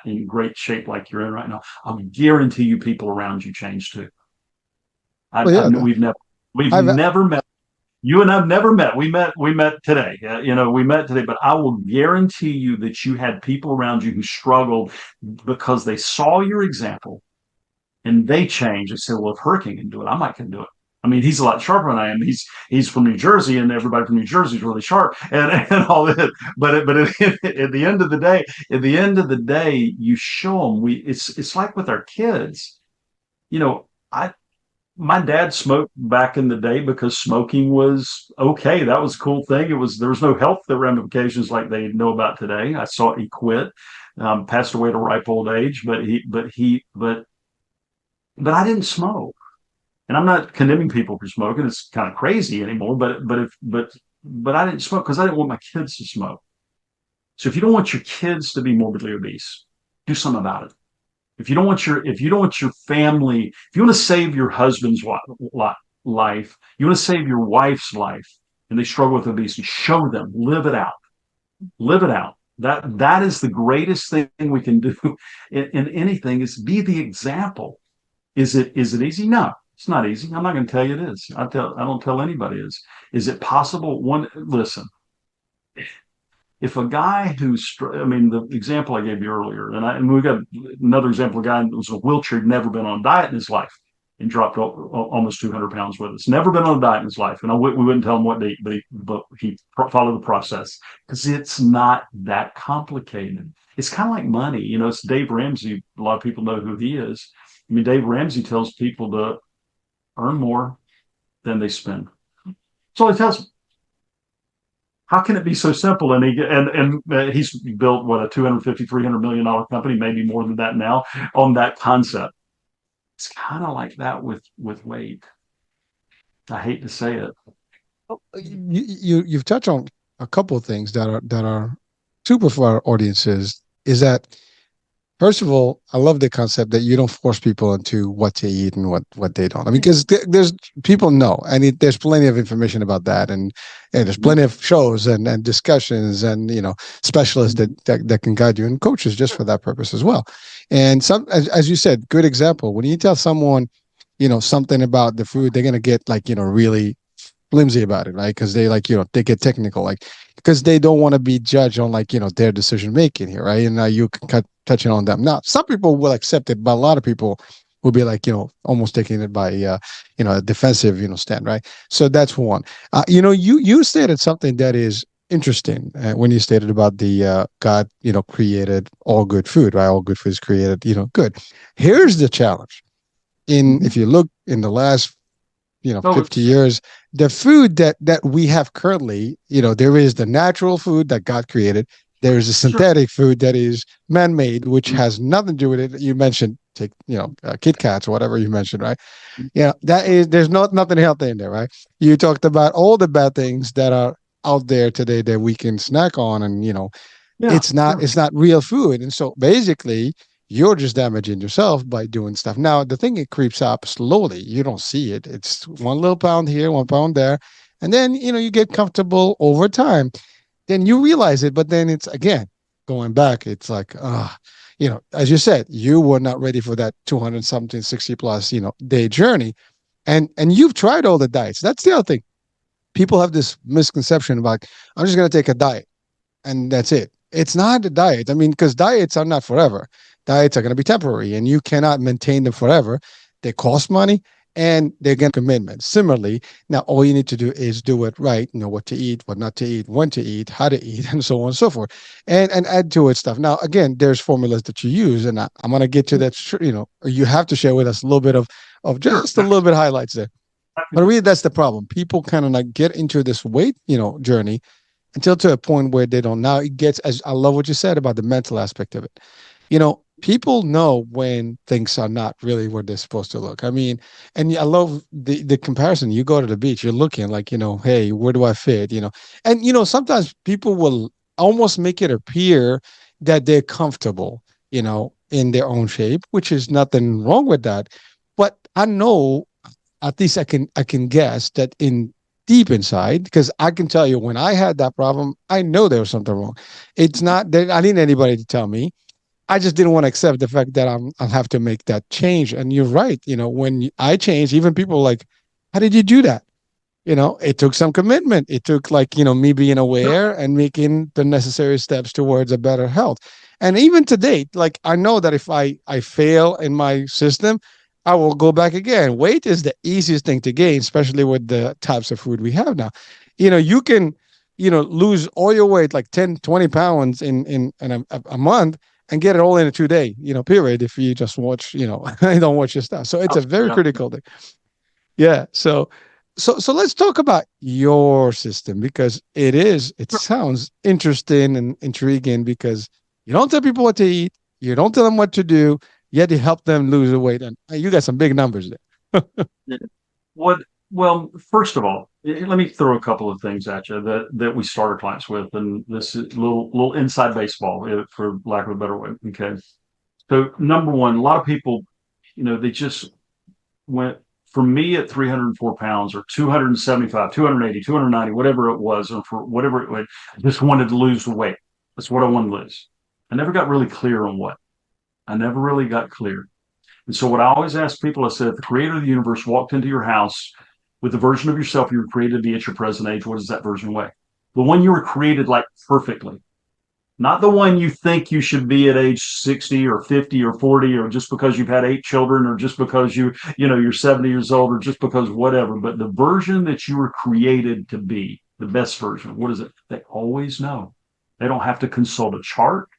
in great shape like you're in right now, I'll guarantee you people around you changed too. We've never met. You and I've never met. We met today. We met today, but I will guarantee you that you had people around you who struggled because they saw your example and they change. They say, well, if Hurricane can do it, I might can do it. I mean, he's a lot sharper than I am. He's from New Jersey, and everybody from New Jersey is really sharp, and all that. But at the end of the day, you show them. It's like with our kids. I my dad smoked back in the day because smoking was okay. That was a cool thing. There was no health ramifications like they know about today. I saw he quit, passed away at a ripe old age, but I didn't smoke. And I'm not condemning people for smoking. It's kind of crazy anymore, but I didn't smoke because I didn't want my kids to smoke. So if you don't want your kids to be morbidly obese, do something about it. If you don't want your family, if you want to save your husband's life, you want to save your wife's life, and they struggle with obesity, show them, live it out. Live it out. That is the greatest thing we can do in anything, is be the example. Is it easy? No, it's not easy. I'm not going to tell you it is. I don't tell anybody it is. Is it possible? Listen, if a guy the example I gave you earlier, and we got another example of a guy who was in a wheelchair, never been on a diet in his life, and dropped almost 200 pounds with us. Never been on a diet in his life. And we wouldn't tell him what to eat, but he followed the process, because it's not that complicated. It's kind of like money. It's Dave Ramsey. A lot of people know who he is. I mean, Dave Ramsey tells people to earn more than they spend. That's all he tells them. How can it be so simple? And he's built a $250-300 million company, maybe more than that now, on that concept. It's kind of like that with weight. I hate to say it. You've touched on a couple of things that are super for our audiences. Is that, first of all, I love the concept that you don't force people into what to eat and what they don't. I mean, because there's people know, and there's plenty of information about that, and there's plenty of shows and discussions and specialists that can guide you, and coaches just for that purpose as well. And as you said, good example. When you tell someone, something about the food, they're gonna get really flimsy about it, right? Because they they get technical, because they don't want to be judged on their decision making here, right? And you can touching on them. Now, some people will accept it, but a lot of people will be almost taking it by a defensive stand, right? So that's one. You stated something that is interesting when you stated about the God created all good food, right? All good food is created good. Here's the challenge. If you look in the last 50 years, the food that we have currently, there is the natural food that God created. There is a synthetic food that is man-made, which has nothing to do with it. You mentioned Kit Kats or whatever you mentioned, right? Yeah, there's nothing healthy in there, right? You talked about all the bad things that are out there today that we can snack on, and it's not real food. And so basically, you're just damaging yourself by doing stuff. Now, the thing, it creeps up slowly. You don't see it. It's 1 little pound here, 1 pound there. And then, you get comfortable over time. Then you realize it, but then it's, again, going back, it's like, as you said, you were not ready for that 200 something, 60 plus, day journey. And you've tried all the diets. That's the other thing. People have this misconception about, I'm just going to take a diet and that's it. It's not a diet. I mean, because diets are not forever. Diets are going to be temporary, and you cannot maintain them forever. They cost money, and they're going to commitment. Similarly, now all you need to do is do it right. Know what to eat, what not to eat, when to eat, how to eat, and so on and so forth, and add to it stuff. Now, again, there's formulas that you use, and I'm going to get to that. You have to share with us a little bit of just a little bit of highlights there. But really, that's the problem. People kind of get into this weight, journey until to a point where they don't. Now it gets, as I love what you said about the mental aspect of it. People know when things are not really where they're supposed to look. I mean, and I love the comparison. You go to the beach, you're looking hey, where do I fit? And sometimes people will almost make it appear that they're comfortable, in their own shape, which is nothing wrong with that. But I know, at least I can guess that deep inside, because I can tell you when I had that problem, I know there was something wrong. It's not that I need anybody to tell me. I just didn't want to accept the fact that I'll have to make that change. And you're right. When I changed, even people like, how did you do that? It took some commitment. It took me being aware and making the necessary steps towards a better health. And even to date, I know that if I fail in my system, I will go back again. Weight is the easiest thing to gain, especially with the types of food we have now. You can, lose all your weight, like 10, 20 pounds in a month, and get it all in a 2 day, period. If you just watch, don't watch your stuff. So it's a very Yeah. critical thing. Yeah. So let's talk about your system, because it sounds interesting and intriguing, because you don't tell people what to eat, you don't tell them what to do, yet you help them lose the weight. And you got some big numbers there. What? Well, first of all, let me throw a couple of things at you that we start our clients with, and this is a little inside baseball, for lack of a better way. Okay. So number one, a lot of people, they just went, for me at 304 pounds or 275, 280, 290, whatever it was, or for whatever it was, I just wanted to lose the weight. That's what I wanted to lose. I never got really clear on what. I never really got clear. And so what I always ask people, I said, if the creator of the universe walked into your house with the version of yourself you were created to be at your present age, what does that version weigh? The one you were created like perfectly. Not the one you think you should be at age 60 or 50 or 40, or just because you've had 8 children, or just because you're 70 years old, or just because whatever, but the version that you were created to be, the best version. What is it? They always know. They don't have to consult a chart.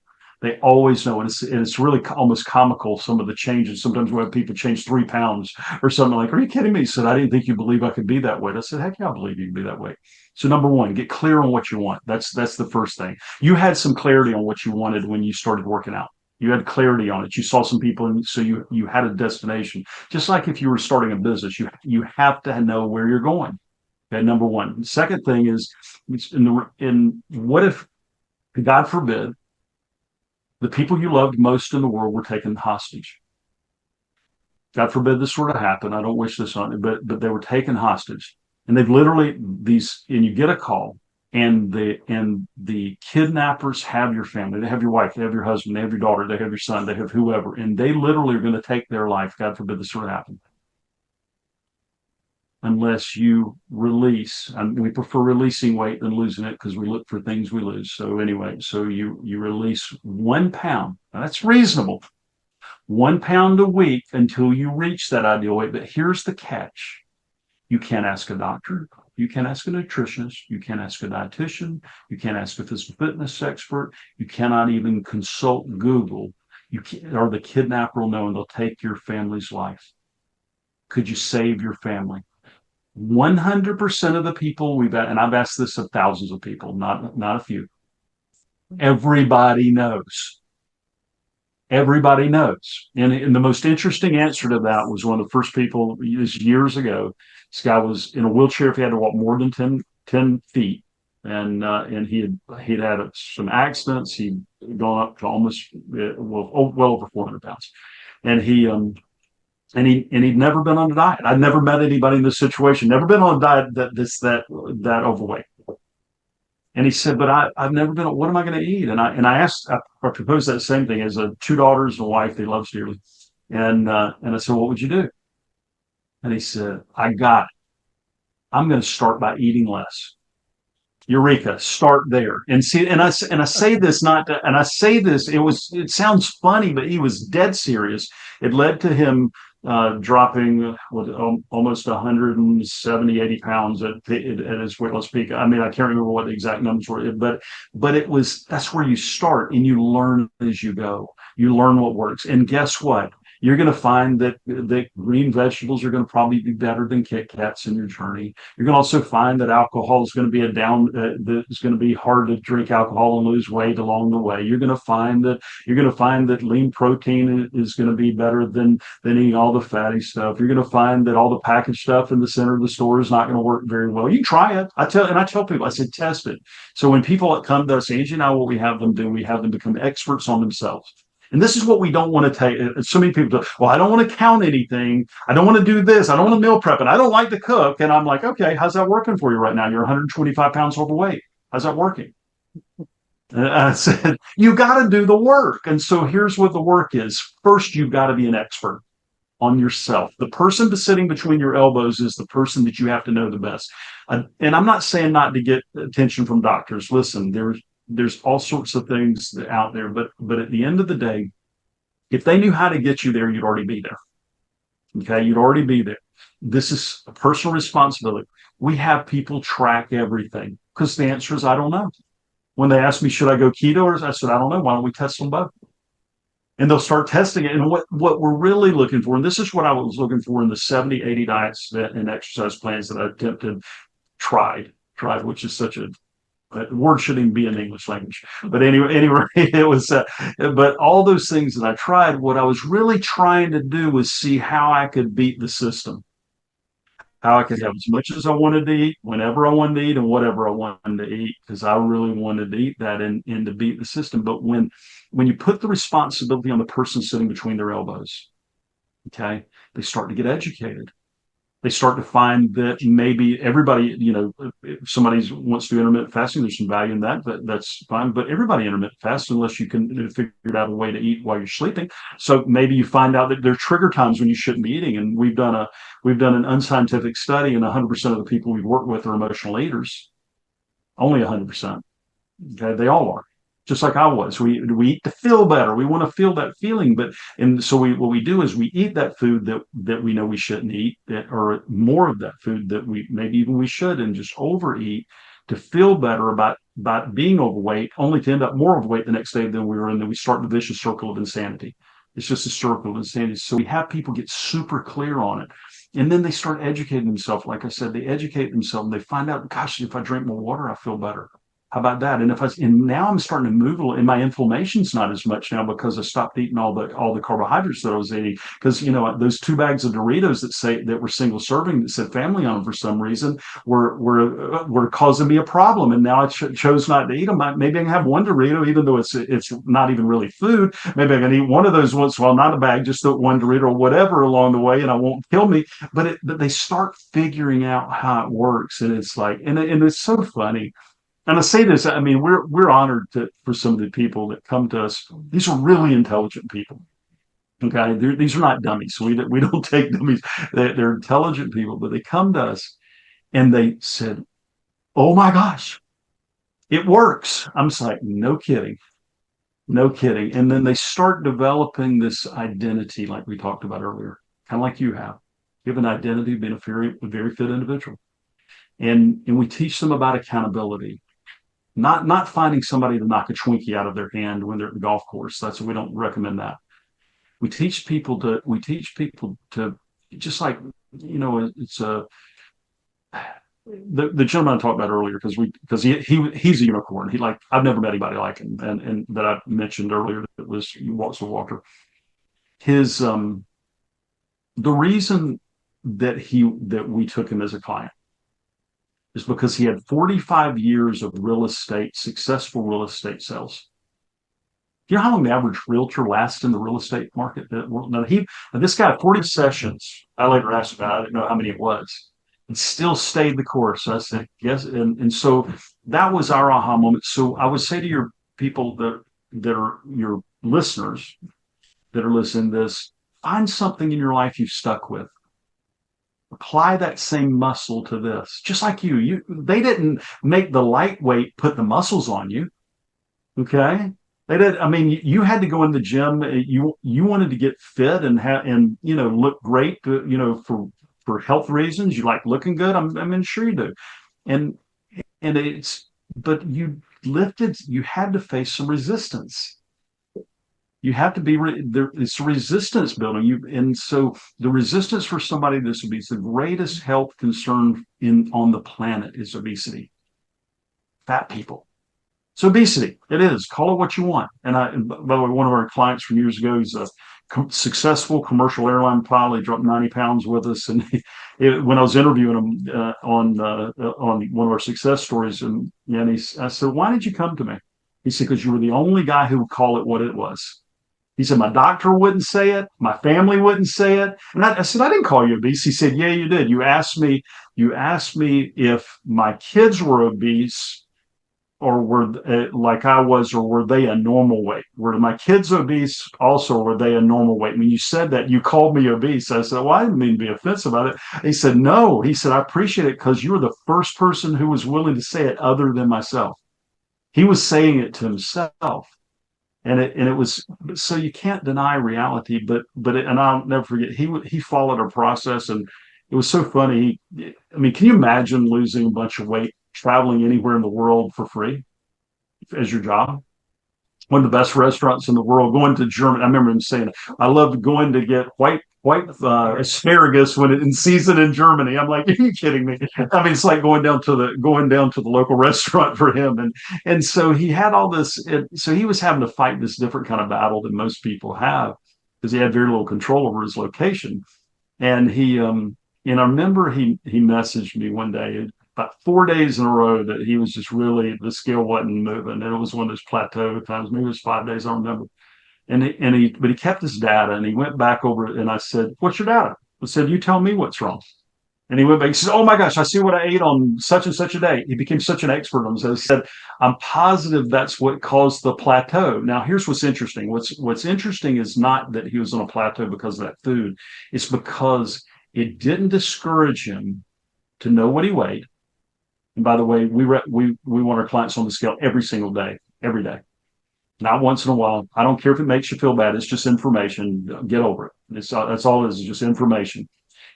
They always know. And it's really almost comical, some of the changes. Sometimes when people change 3 pounds or something, like, are you kidding me? He said, I didn't think you believe I could be that weight. I said, heck yeah, I believe you can be that weight. So number one, get clear on what you want. That's the first thing. You had some clarity on what you wanted when you started working out. You had clarity on it. You saw some people, and so you had a destination. Just like if you were starting a business, you have to know where you're going. Okay, number one. The second thing is, in what if, God forbid, the people you loved most in the world were taken hostage? God forbid this were to happen. I don't wish this on it, but they were taken hostage. And they've literally, and you get a call, and the kidnappers have your family. They have your wife, they have your husband, they have your daughter, they have your son, they have whoever, and they literally are going to take their life. God forbid this were to happen. Unless you release, and we prefer releasing weight than losing it, because we look for things we lose. So anyway, so you release 1 pound. Now that's reasonable. 1 pound a week until you reach that ideal weight. But here's the catch. You can't ask a doctor. You can't ask a nutritionist. You can't ask a dietitian. You can't ask a physical fitness expert. You cannot even consult Google. Or the kidnapper will know, and they'll take your family's life. Could you save your family? 100% of the people and I've asked this of thousands of people, not a few. Everybody knows. Everybody knows. And the most interesting answer to that was one of the first people, years ago. This guy was in a wheelchair if he had to walk more than 10 feet. And he'd had some accidents. He'd gone up to almost, well over 400 pounds. And he'd never been on a diet. I'd never met anybody in this situation, never been on a diet that overweight. And he said, but I've never been, what am I going to eat? And I proposed that same thing. As 2 daughters and a wife he loves dearly. And I said, what would you do? And he said, I got it. I'm going to start by eating less. Eureka, start there. And see, and I say this it sounds funny, but he was dead serious. It led to him dropping almost 170, 80 pounds at his weightless peak. I mean, I can't remember what the exact numbers were, but that's where you start, and you learn as you go. You learn what works. And guess what? You're going to find that green vegetables are going to probably be better than Kit Kats in your journey. You're going to also find that alcohol is going to be it's going to be hard to drink alcohol and lose weight along the way. You're going to find that lean protein is going to be better than eating all the fatty stuff. You're going to find that all the packaged stuff in the center of the store is not going to work very well. You try it. I tell people, I said, test it. So when people come to us, Angie and I, what we have them do, we have them become experts on themselves. And this is what we don't want to take. So many people go, well, I don't want to count anything. I don't want to do this. I don't want to meal prep, and I don't like to cook. And I'm like, okay, how's that working for you right now? You're 125 pounds overweight. How's that working? And I said, you got to do the work. And so here's what the work is. First, you've got to be an expert on yourself. The person sitting between your elbows is the person that you have to know the best. And I'm not saying not to get attention from doctors. Listen, there's all sorts of things out there, but at the end of the day, if they knew how to get you there, you'd already be there. Okay, you'd already be there. This is a personal responsibility. We have people track everything because the answer is I don't know. When they ask me, should I go keto? Or I said, I don't know. Why don't we test them both? And they'll start testing it. And what we're really looking for, and this is what I was looking for in the 70, 80 diets and exercise plans that I attempted, tried, which is such a word shouldn't even be in English language. But anyway, it was, but all those things that I tried, what I was really trying to do was see how I could beat the system, how I could have as much as I wanted to eat, whenever I wanted to eat, and whatever I wanted to eat, because I really wanted to eat that and to beat the system. But when you put the responsibility on the person sitting between their elbows, okay, they start to get educated. They start to find that maybe everybody, if somebody wants to do intermittent fasting, there's some value in that, but that's fine. But everybody intermittent fasts unless you can figure out a way to eat while you're sleeping. So maybe you find out that there are trigger times when you shouldn't be eating. And we've done an unscientific study, and 100% of the people we've worked with are emotional eaters. Only 100%. Okay, they all are. Just like I was, we eat to feel better. We want to feel that feeling, and so what we do is we eat that food that we know we shouldn't eat, or more of that food that we maybe even we should, and just overeat to feel better about being overweight, only to end up more overweight the next day than we were, and then we start the vicious circle of insanity. It's just a circle of insanity. So we have people get super clear on it. And then they start educating themselves. Like I said, they educate themselves and they find out, gosh, if I drink more water, I feel better. How about that? And now I'm starting to move a little, and my inflammation's not as much now because I stopped eating all the carbohydrates that I was eating. Because those 2 bags of Doritos that were single serving that said family on them for some reason were causing me a problem, and now I chose not to eat them. Maybe I can have one Dorito, even though it's not even really food. Maybe I can eat one of those once, well, not a bag, just one Dorito or whatever along the way, and I won't kill me. But they start figuring out how it works, and it's like, and it's so funny. And I say this, I mean, we're honored for some of the people that come to us. These are really intelligent people. Okay, these are not dummies. We don't take dummies. They're intelligent people, but they come to us and they said, "Oh my gosh, it works." I'm just like, no kidding, no kidding. And then they start developing this identity, like we talked about earlier, kind of like you have. You have an identity of being a very fit individual, and we teach them about accountability. Not finding somebody to knock a Twinkie out of their hand when they're at the golf course. We don't recommend that. We teach people to just like, it's the gentleman I talked about earlier, because he's a unicorn. I've never met anybody like him, and that I mentioned earlier that walks with Walter. His the reason that we took him as a client is because he had 45 years of successful real estate sales. Do you know how long the average realtor lasts in the real estate market? Now, this guy had 40 sessions. I later asked about it. I didn't know how many it was. And still stayed the course. So I said, yes. And so that was our aha moment. So I would say to your people that are your listeners that are listening to this, find something in your life you've stuck with. Apply that same muscle to this. Just like they didn't make the lightweight put the muscles on you. Okay. They did. I mean, you had to go in the gym. You wanted to get fit and look great. For health reasons, you like looking good. I'm sure you do. And but you lifted. You had to face some resistance. You have to be it's resistance building. And so the resistance for somebody that's obese, the greatest health concern on the planet is obesity. Fat people. It's obesity. It is. Call it what you want. And by the way, one of our clients from years ago, he's a successful commercial airline pilot. He dropped 90 pounds with us. And when I was interviewing him on one of our success stories, I said, "Why did you come to me?" He said, "Because you were the only guy who would call it what it was." He said, "My doctor wouldn't say it. My family wouldn't say it." And I said, "I didn't call you obese." He said, "Yeah, you did. You asked me if my kids were obese or were like I was, or were they a normal weight? Were my kids obese also, or were they a normal weight?" When you said that, you called me obese. I said, "Well, I didn't mean to be offensive about it." He said, "No." He said, "I appreciate it because you were the first person who was willing to say it other than myself." He was saying it to himself. it was, so you can't deny reality, and I'll never forget, he followed a process, and it was so funny. I mean, can you imagine losing a bunch of weight, traveling anywhere in the world for free as your job? One of the best restaurants in the world, going to Germany. I remember him saying, I loved going to get white asparagus when it in season in Germany. I'm like, are you kidding me? I mean, it's like going down to the local restaurant for him. And so he had all this, so he was having to fight this different kind of battle than most people have, because he had very little control over his location. And I remember he messaged me one day, about 4 days in a row, that he was just really, the scale wasn't moving. And it was one of those plateau times, maybe it was 5 days, I don't remember. But he kept his data, and he went back over it, and I said, what's your data? I said, you tell me what's wrong. And he went back, he said, oh my gosh, I see what I ate on such and such a day. He became such an expert on this. He said, I'm positive that's what caused the plateau. Now, here's what's interesting. What's interesting is not that he was on a plateau because of that food. It's because it didn't discourage him to know what he weighed. And by the way, we want our clients on the scale every single day, every day. Not once in a while. I don't care if it makes you feel bad. It's just information. Get over it. That's all it is just information.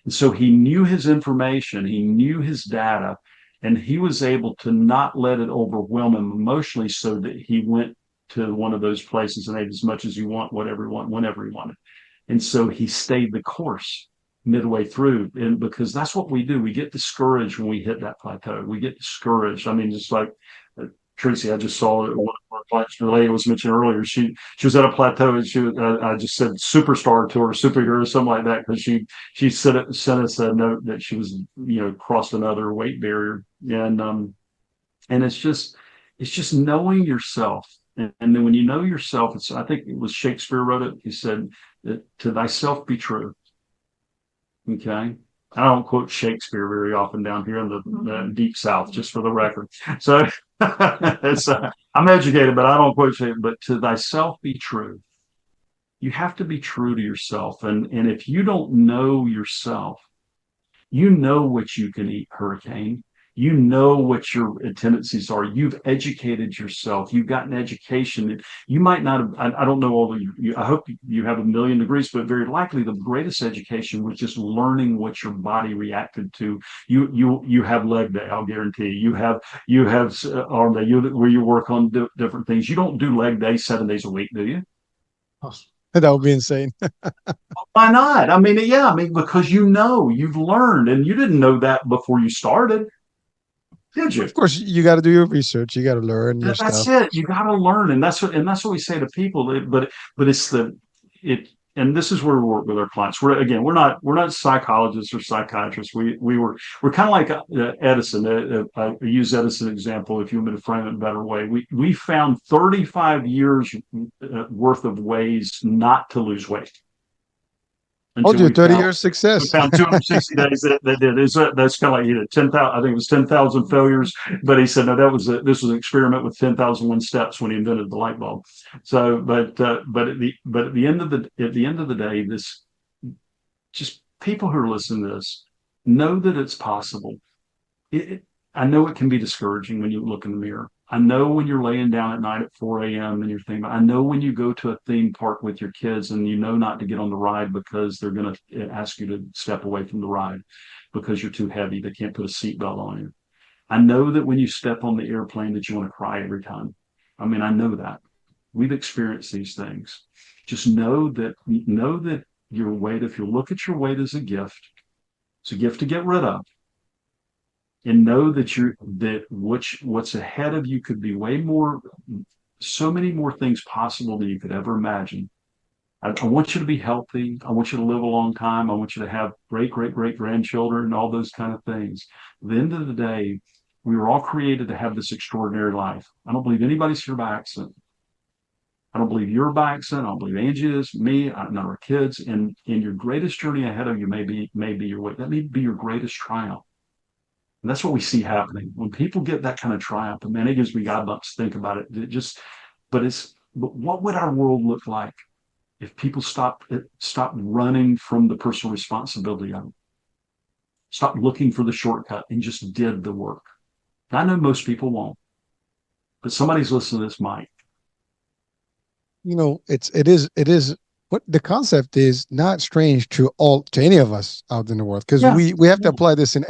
And so he knew his information. He knew his data, and he was able to not let it overwhelm him emotionally, so that he went to one of those places and ate as much as you want, whatever he wanted, whenever he wanted. And so he stayed the course midway through. And because that's what we do. We get discouraged when we hit that plateau. We get discouraged. I mean, just like Tracy, I just saw one of our clients, Lady was mentioned earlier. She was at a plateau, and I just said superstar to her, superhero, or something like that, because she sent us a note that she was, crossed another weight barrier. And it's just knowing yourself. And then when you know yourself, I think it was Shakespeare wrote it. He said that to thyself be true. Okay. I don't quote Shakespeare very often down here in the deep South, just for the record. So I'm educated, but I don't quote Shakespeare. But to thyself be true. You have to be true to yourself. And if you don't know yourself, you know what you can eat, hurricane. You know what your tendencies are. You've educated yourself. You've gotten education. You might not have, I don't know all I hope you have 1,000,000 degrees, but very likely the greatest education was just learning what your body reacted to. You have leg day, I'll guarantee you. You have arm day, where you work on different things. You don't do leg day 7 days a week, do you? That would be insane. Why not? I mean, because you've learned, and you didn't know that before you started. Did you? Of course, you got to do your research. You got to learn your That's stuff. it. You got to learn, and that's what we say to people. But it's and this is where we work with our clients. We're not psychologists or psychiatrists. We're kind of like Edison. I use Edison example if you want me to frame it a better way. We found 35 years worth of ways not to lose weight. Told you, 30 years success. We found 260 days that did. That's kind of like he did 10,000. I think it was 10,000 failures, but he said no. This was an experiment with 10,001 steps when he invented the light bulb. So, but at the end of the day, this just people who are listening to this know that it's possible. I know it can be discouraging when you look in the mirror. I know when you're laying down at night at 4 a.m. and you're thinking, I know when you go to a theme park with your kids and you know not to get on the ride because they're going to ask you to step away from the ride because you're too heavy. They can't put a seatbelt on you. I know that when you step on the airplane that you want to cry every time. I mean, I know that. We've experienced these things. Just know that your weight, if you look at your weight as a gift, it's a gift to get rid of. And know that what's ahead of you could be so many more things possible than you could ever imagine. I want you to be healthy. I want you to live a long time. I want you to have great grandchildren and all those kind of things. At the end of the day, we were all created to have this extraordinary life. I don't believe anybody's here by accident. I don't believe you're by accident. I don't believe Angie is, me, none of our kids. And your greatest journey ahead of you may be your weight. That may be your greatest triumph. And that's what we see happening when people get that kind of triumph. And man, it gives me God bumps to think about it. But what would our world look like if people stopped running from the personal responsibility of it? Stop looking for the shortcut and just did the work. I know most people won't, but somebody's listening to this might. it is what the concept is not strange to any of us out in the world, because Yeah. we have to apply this in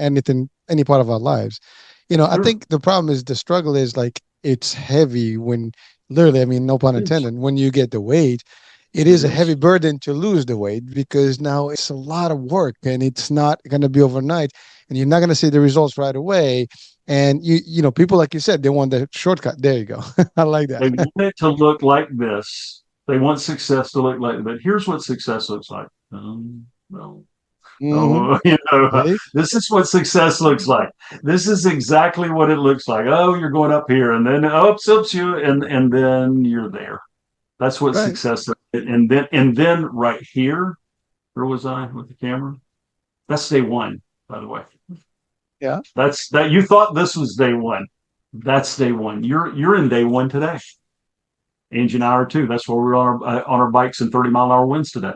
any part of our lives. I Sure. think the problem is the struggle is like it's heavy when literally, I mean, no pun Yes, intended, when you get the weight, it it is a heavy is. burden to lose the weight because now it's a lot of work and it's not going to be overnight and you're not going to see the results right away. And people like you said, they want the shortcut. There you go. I like They that. want it to look like this. They want success to look like, but here's what success looks like. Well, Hmm. oh, See? this is what success looks like. This is exactly what it looks like. Oh, you're going up here, and then ups you, and then you're there. That's what Right. success is. And then right here, where was I with the camera? That's day one, by the way. Yeah. That's that you thought this was day one. That's day one. You're in day one today. Angie and I are too. That's where we're on our bikes in 30-mile-an-hour winds today.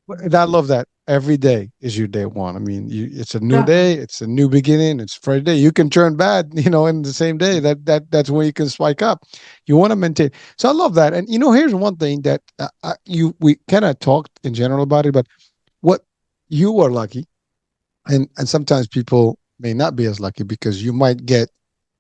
And I love that. Every day is your day one. I mean, it's a new Yeah. day. It's a new beginning. It's fresh day. You can turn bad, in the same day. That's when you can spike up. You want to maintain. So I love that. And here's one thing that we kind of talked in general about it, but what you are lucky, and sometimes people may not be as lucky because you might get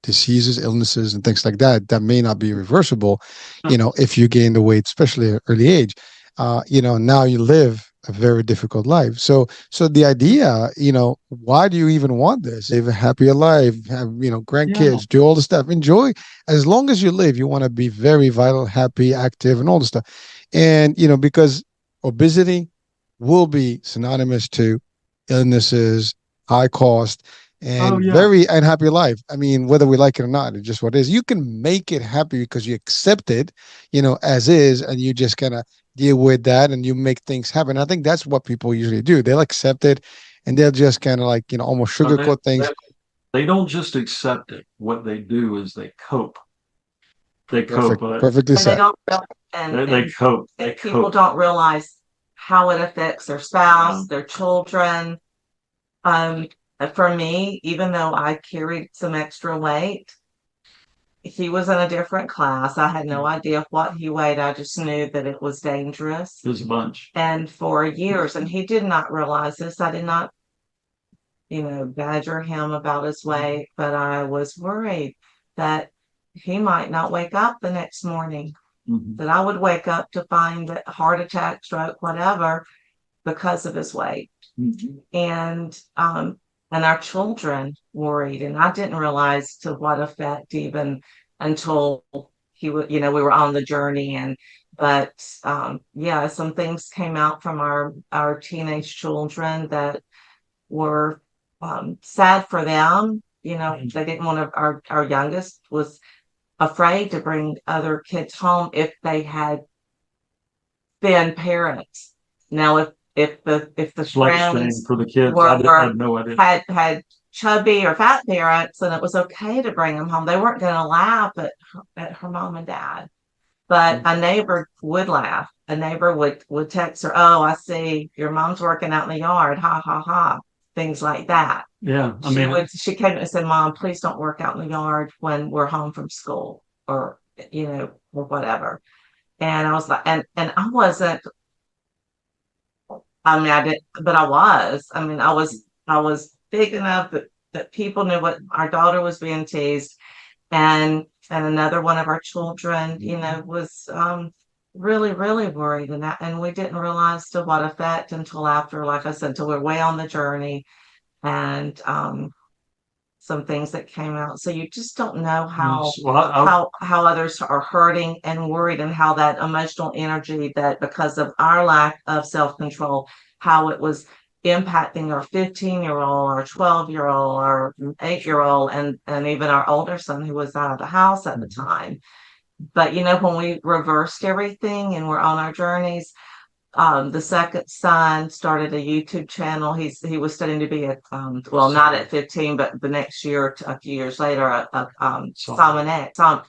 diseases, illnesses, and things like that may not be reversible. If you gain the weight, especially at early age, now you live a very difficult life. So the idea, why do you even want this? Live a happier life, have Yeah. grandkids, do all the stuff, enjoy. As long as you live, you want to be very vital, happy, active, and all the stuff. And because obesity will be synonymous to illnesses, high cost, Oh and yeah. very unhappy life. I mean, whether we like it or not, it's just what it is. You can make it happy because you accept it, as is, and you just kind of deal with that and you make things happen. I think that's what people usually do. They'll accept it and they'll just kind of like, almost No, they, sugarcoat they things. they don't just accept it. What they do is they cope. They cope. Perfect. Perfectly And they said. don't real- and They cope. They and people cope. don't realize how it affects their spouse, their children. Um, for me, even though I carried some extra weight, he was in a different class. I had no idea what he weighed. I just knew that it was dangerous. There's a bunch. And for years, and he did not realize this. I did not, badger him about his weight, but I was worried that he might not wake up the next morning, Mhm. that I would wake up to find that heart attack, stroke, whatever, because of his weight. Mhm. And our children worried, and I didn't realize to what effect even until we were on the journey. But some things came out from our teenage children that were sad for them. They didn't want to. Our youngest was afraid to bring other kids home if they had been parents. Now, if the Slut shame friends for the kids. I had no idea. had chubby or fat parents, and it was okay to bring them home, they weren't going to laugh at her mom and dad. But a neighbor would laugh. A neighbor would text her, "Oh, I see your mom's working out in the yard. Ha ha ha." Things like that. Yeah. I mean, She came and said, "Mom, please don't work out in the yard when we're home from school or or whatever." And I was like, and I wasn't. I mean, I did, but I was. I mean, I was big enough that people knew what our daughter was being teased, and another one of our children, was really, really worried, and we didn't realize to what effect until after, like I said, until we're way on the journey, and some things that came out. So you just don't know how well, how others are hurting and worried, and how that emotional energy, that because of our lack of self-control, how it was impacting our 15-year-old, our 12-year-old, our 8-year-old, and even our older son who was out of the house at the time. But when we reversed everything and we're on our journeys, the second son started a YouTube channel. He was studying to be not at 15, but the next year, a few years later, a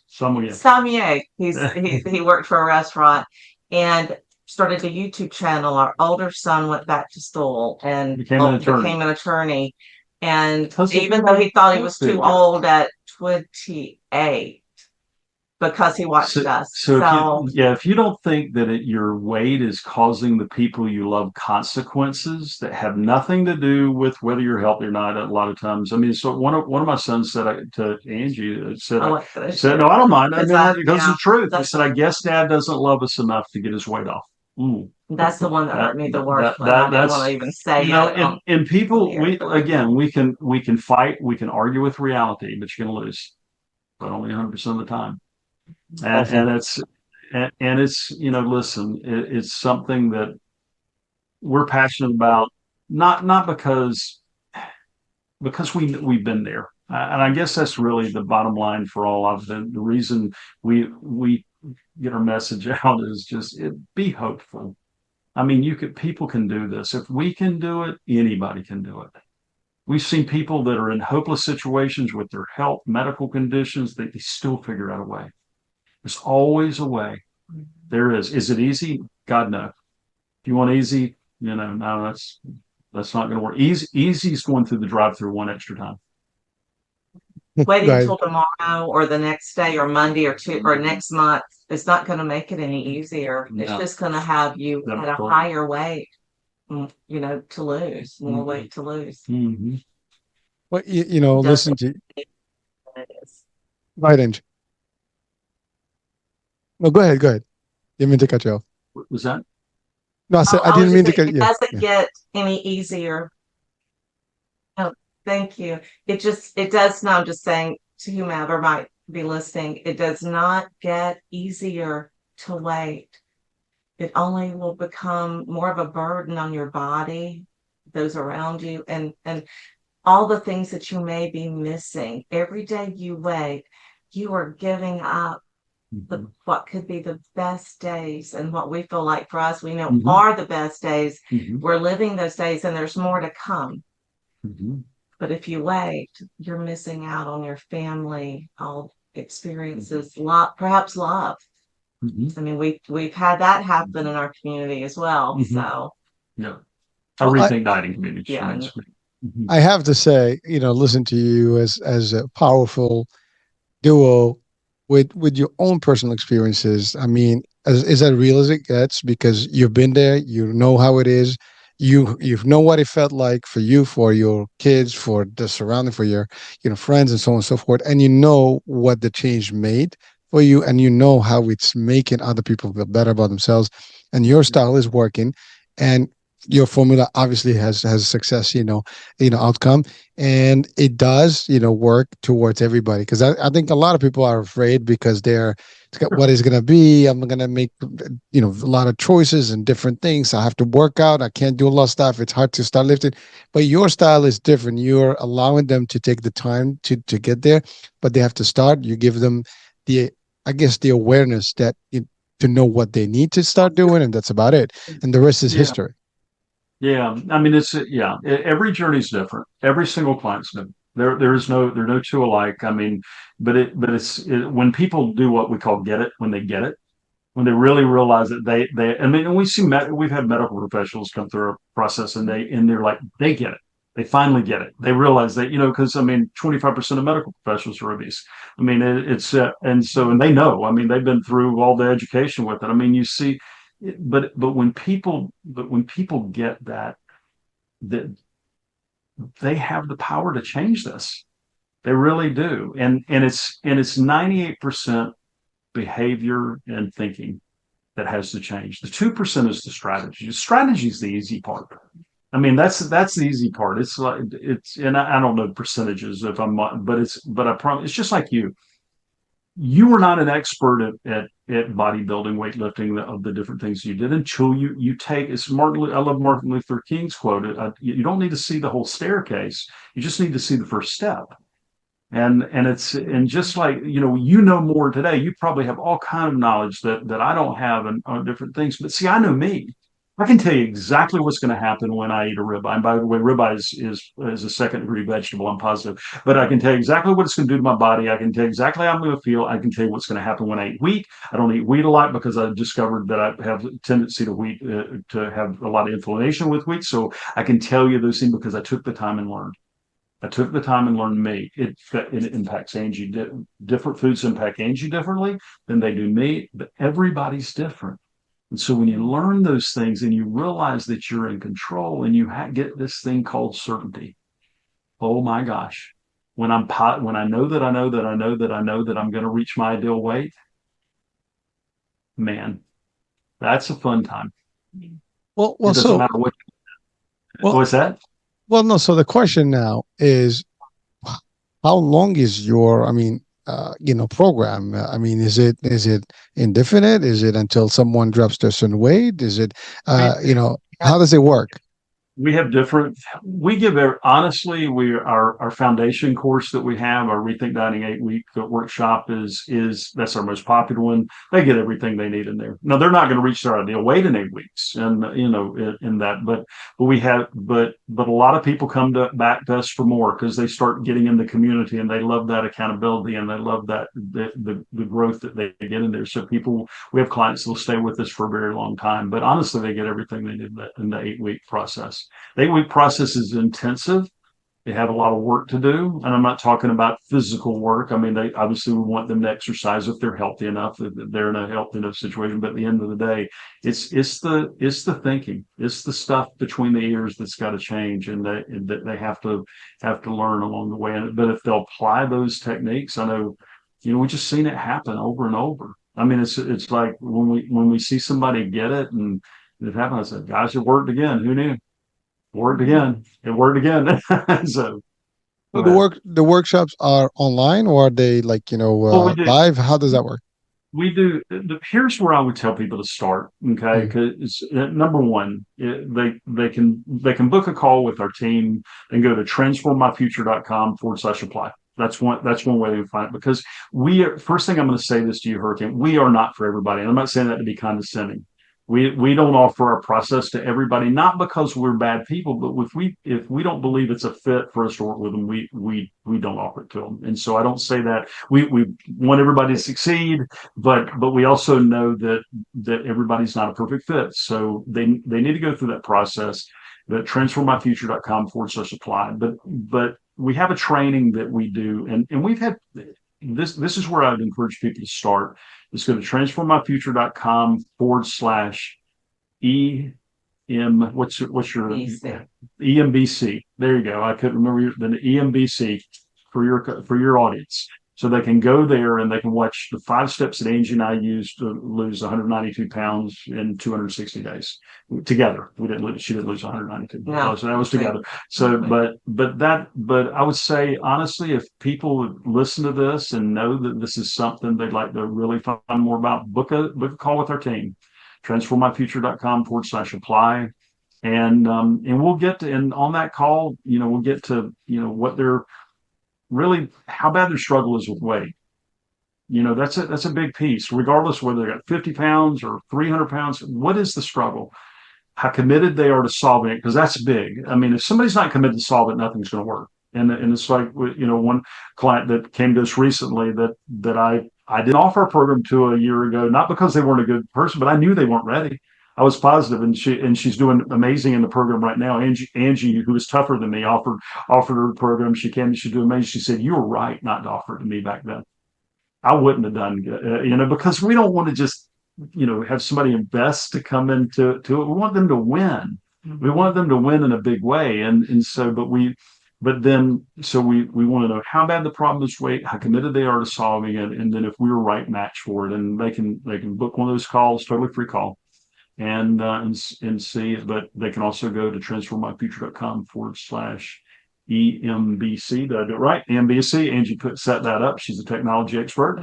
sommelier. He worked for a restaurant and started a YouTube channel. Our older son went back to school and became an attorney. And even though he thought he was too old at 28, because he watched So, us. so if So if you don't think that your weight is causing the people you love consequences that have nothing to do with whether you're healthy or not, a lot of times, I mean, so one of my sons said to Angie, I went to this said, year no, I don't mind. I because mean, that goes to yeah, the truth. He that's said, I guess Dad doesn't love us enough to get his weight off. Ooh, that's the one that that hurt me the worst. When I didn't want to that's even say it and on the people, air. we can fight, we can argue with reality, but you're going to lose, but only 100% of the time. Awesome. And it's, listen, it's something that we're passionate about, not because we've been there. And I guess that's really the bottom line for all of the reason we get our message out is just be hopeful. I mean, people can do this. If we can do it, anybody can do it. We've seen people that are in hopeless situations with their health, medical conditions, they still figure out a way. There's always a way. There is. Is it easy? God, no. If you want easy, no, that's not going to work. Easy is going through the drive-through one extra time. Waiting Right. until tomorrow or the next day or Monday or two or next month is not going to make it any easier. It's No. just going to have you That's at a correct. higher weight, to lose, more Mhm. weight to lose. Mm-hmm. Well, It does listen to what it is. right, Angie. No, go ahead. Go ahead. Didn't mean to cut you off. What was that? No, I said Oh, I I was didn't just mean to saying, cut it you. doesn't Yeah. get any easier. Oh, thank you. It does not, I'm just saying to whomever might be listening, it does not get easier to wait. It only will become more of a burden on your body, those around you, and all the things that you may be missing. Every day you wait, you are giving up what could be the best days and what we feel like for us, we know Mhm. are the best days. Mhm. We're living those days and there's more to come. Mhm. But if you wait, you're missing out on your family, all experiences, perhaps love. Mhm. I mean, we've had that happen in our community as well. Mhm. So Yeah. A Well, rethink dieting community. yeah, Mhm. I have to say, listen to you as a powerful duo with your own personal experiences. I mean, is that real as it gets? Because you've been there, you know how it is. You know what it felt like for you, for your kids, for the surrounding, for your friends, and so on and so forth. And you know what the change made for you, and you know how it's making other people feel better about themselves. And your style is working, and your formula obviously has success, outcome, and it does work towards everybody, because I think a lot of people are afraid because what is going to be, I'm going to make a lot of choices and different things, I have to work out, I can't do a lot of stuff, it's hard to start lifting. But your style is different, you're allowing them to take the time to get there, but they have to start. You give them the, I guess, the awareness that to know what they need to start doing, and that's about it, and the rest is Yeah. history. Yeah. I mean, every journey is different. Every single client's different. There are no two alike. I mean, when people do what we call get it, when they get it, when they really realize that I mean, and we've had medical professionals come through a process and they're like, they get it. They finally get it. They realize that, because I mean, 25% of medical professionals are obese. I mean, and they know, I mean, they've been through all the education with it. I mean, you see, but when people get that they have the power to change this. They really do. And it's 98% behavior and thinking that has to change. The 2% is the strategy. The strategy is the easy part. I mean, that's the easy part. It's like and I don't know percentages if I'm, but I promise it's just like you. You were not an expert at bodybuilding, weightlifting, of the different things you did until you take. It's I love Martin Luther King's quote. You don't need to see the whole staircase. You just need to see the first step. And just like more today, you probably have all kind of knowledge that I don't have on different things. But see, I know me. I can tell you exactly what's going to happen when I eat a ribeye. And by the way, ribeye is a second degree vegetable. I'm positive, but I can tell you exactly what it's going to do to my body. I can tell you exactly how I'm going to feel. I can tell you what's going to happen when I eat wheat. I don't eat wheat a lot because I discovered that I have a tendency to have a lot of inflammation with wheat. So I can tell you those things because I took the time and learned. I took the time and learned me. It impacts Angie. Different foods impact Angie differently than they do me, but everybody's different. And so when you learn those things and you realize that you're in control and you get this thing called certainty, oh my gosh, when I know that I know that I know that I know that I'm going to reach my ideal weight, man, that's a fun time. It doesn't matter what. What's that? Well, no. So the question now is, how long is your, program? I mean, is it indefinite? Is it until someone drops their certain weight? Is it, how does it work? We have different, we give, honestly, our foundation course that we have, our Rethink Dieting 8-week workshop that's our most popular one. They get everything they need in there. Now, they're not going to reach their ideal weight in 8 weeks and, in that, but a lot of people come back to us for more because they start getting in the community and they love that accountability and they love that, the growth that they get in there. So we have clients that will stay with us for a very long time, but honestly, they get everything they need in the 8-week process. The 8-week process is intensive. They have a lot of work to do. And I'm not talking about physical work. I mean, we want them to exercise if they're healthy enough, if they're in a healthy enough situation. But at the end of the day, it's the thinking. It's the stuff between the ears that's got to change and that they have to learn along the way. But if they'll apply those techniques, I know, we just seen it happen over and over. I mean, it's like when we see somebody get it and it happened, I said, guys, it worked again. Who knew? Worked again. It worked again. So The workshops are online, or are they live? How does that work? We do. Here's where I would tell people to start. Okay, because number one, they can book a call with our team and go to transformmyfuture.com/apply. That's one way to find it, because first thing I'm going to say this to you, Hurricane, we are not for everybody. And I'm not saying that to be condescending. We don't offer our process to everybody, not because we're bad people, but if we don't believe it's a fit for us to work with them, we don't offer it to them. And so I don't say that we want everybody to succeed, but we also know that everybody's not a perfect fit. So they need to go through that process, that transformmyfuture.com/apply. But we have a training that we do, and we've had this is where I'd encourage people to start. Let's go to transformmyfuture.com/EM. What's your EMBC? There you go. I couldn't remember the EMBC for your audience. So they can go there and they can watch the 5 steps that Angie and I used to lose 192 pounds in 260 days together. She didn't lose 192 pounds. So that was together. So, but I would say, honestly, if people listen to this and know that this is something they'd like to really find more about, book a call with our team, transformmyfuture.com/apply. And we'll get to, and on that call, we'll get to, what they're really, how bad their struggle is with weight. That's a big piece, regardless whether they got 50 pounds or 300 pounds. What is the struggle? How committed they are to solving it, because that's big. I mean, if somebody's not committed to solve it, nothing's going to work. And it's like, one client that came to us recently that I didn't offer a program to a year ago, not because they weren't a good person, but I knew they weren't ready. I was positive, and she's doing amazing in the program right now. Angie, who was tougher than me, offered her the program. She's doing amazing. She said, "You were right not to offer it to me back then. I wouldn't have done good, because we don't want to just, have somebody invest to come into it. We want them to win. We want them to win in a big way, and so, but we want to know how bad the problem is, weight, how committed they are to solving it, and then if we're a right match for it, and they can book one of those calls, totally free call. And see, but they can also go to transformmyfuture.com/EMBC. Did I do it right? EMBC. Angie set that up. She's a technology expert.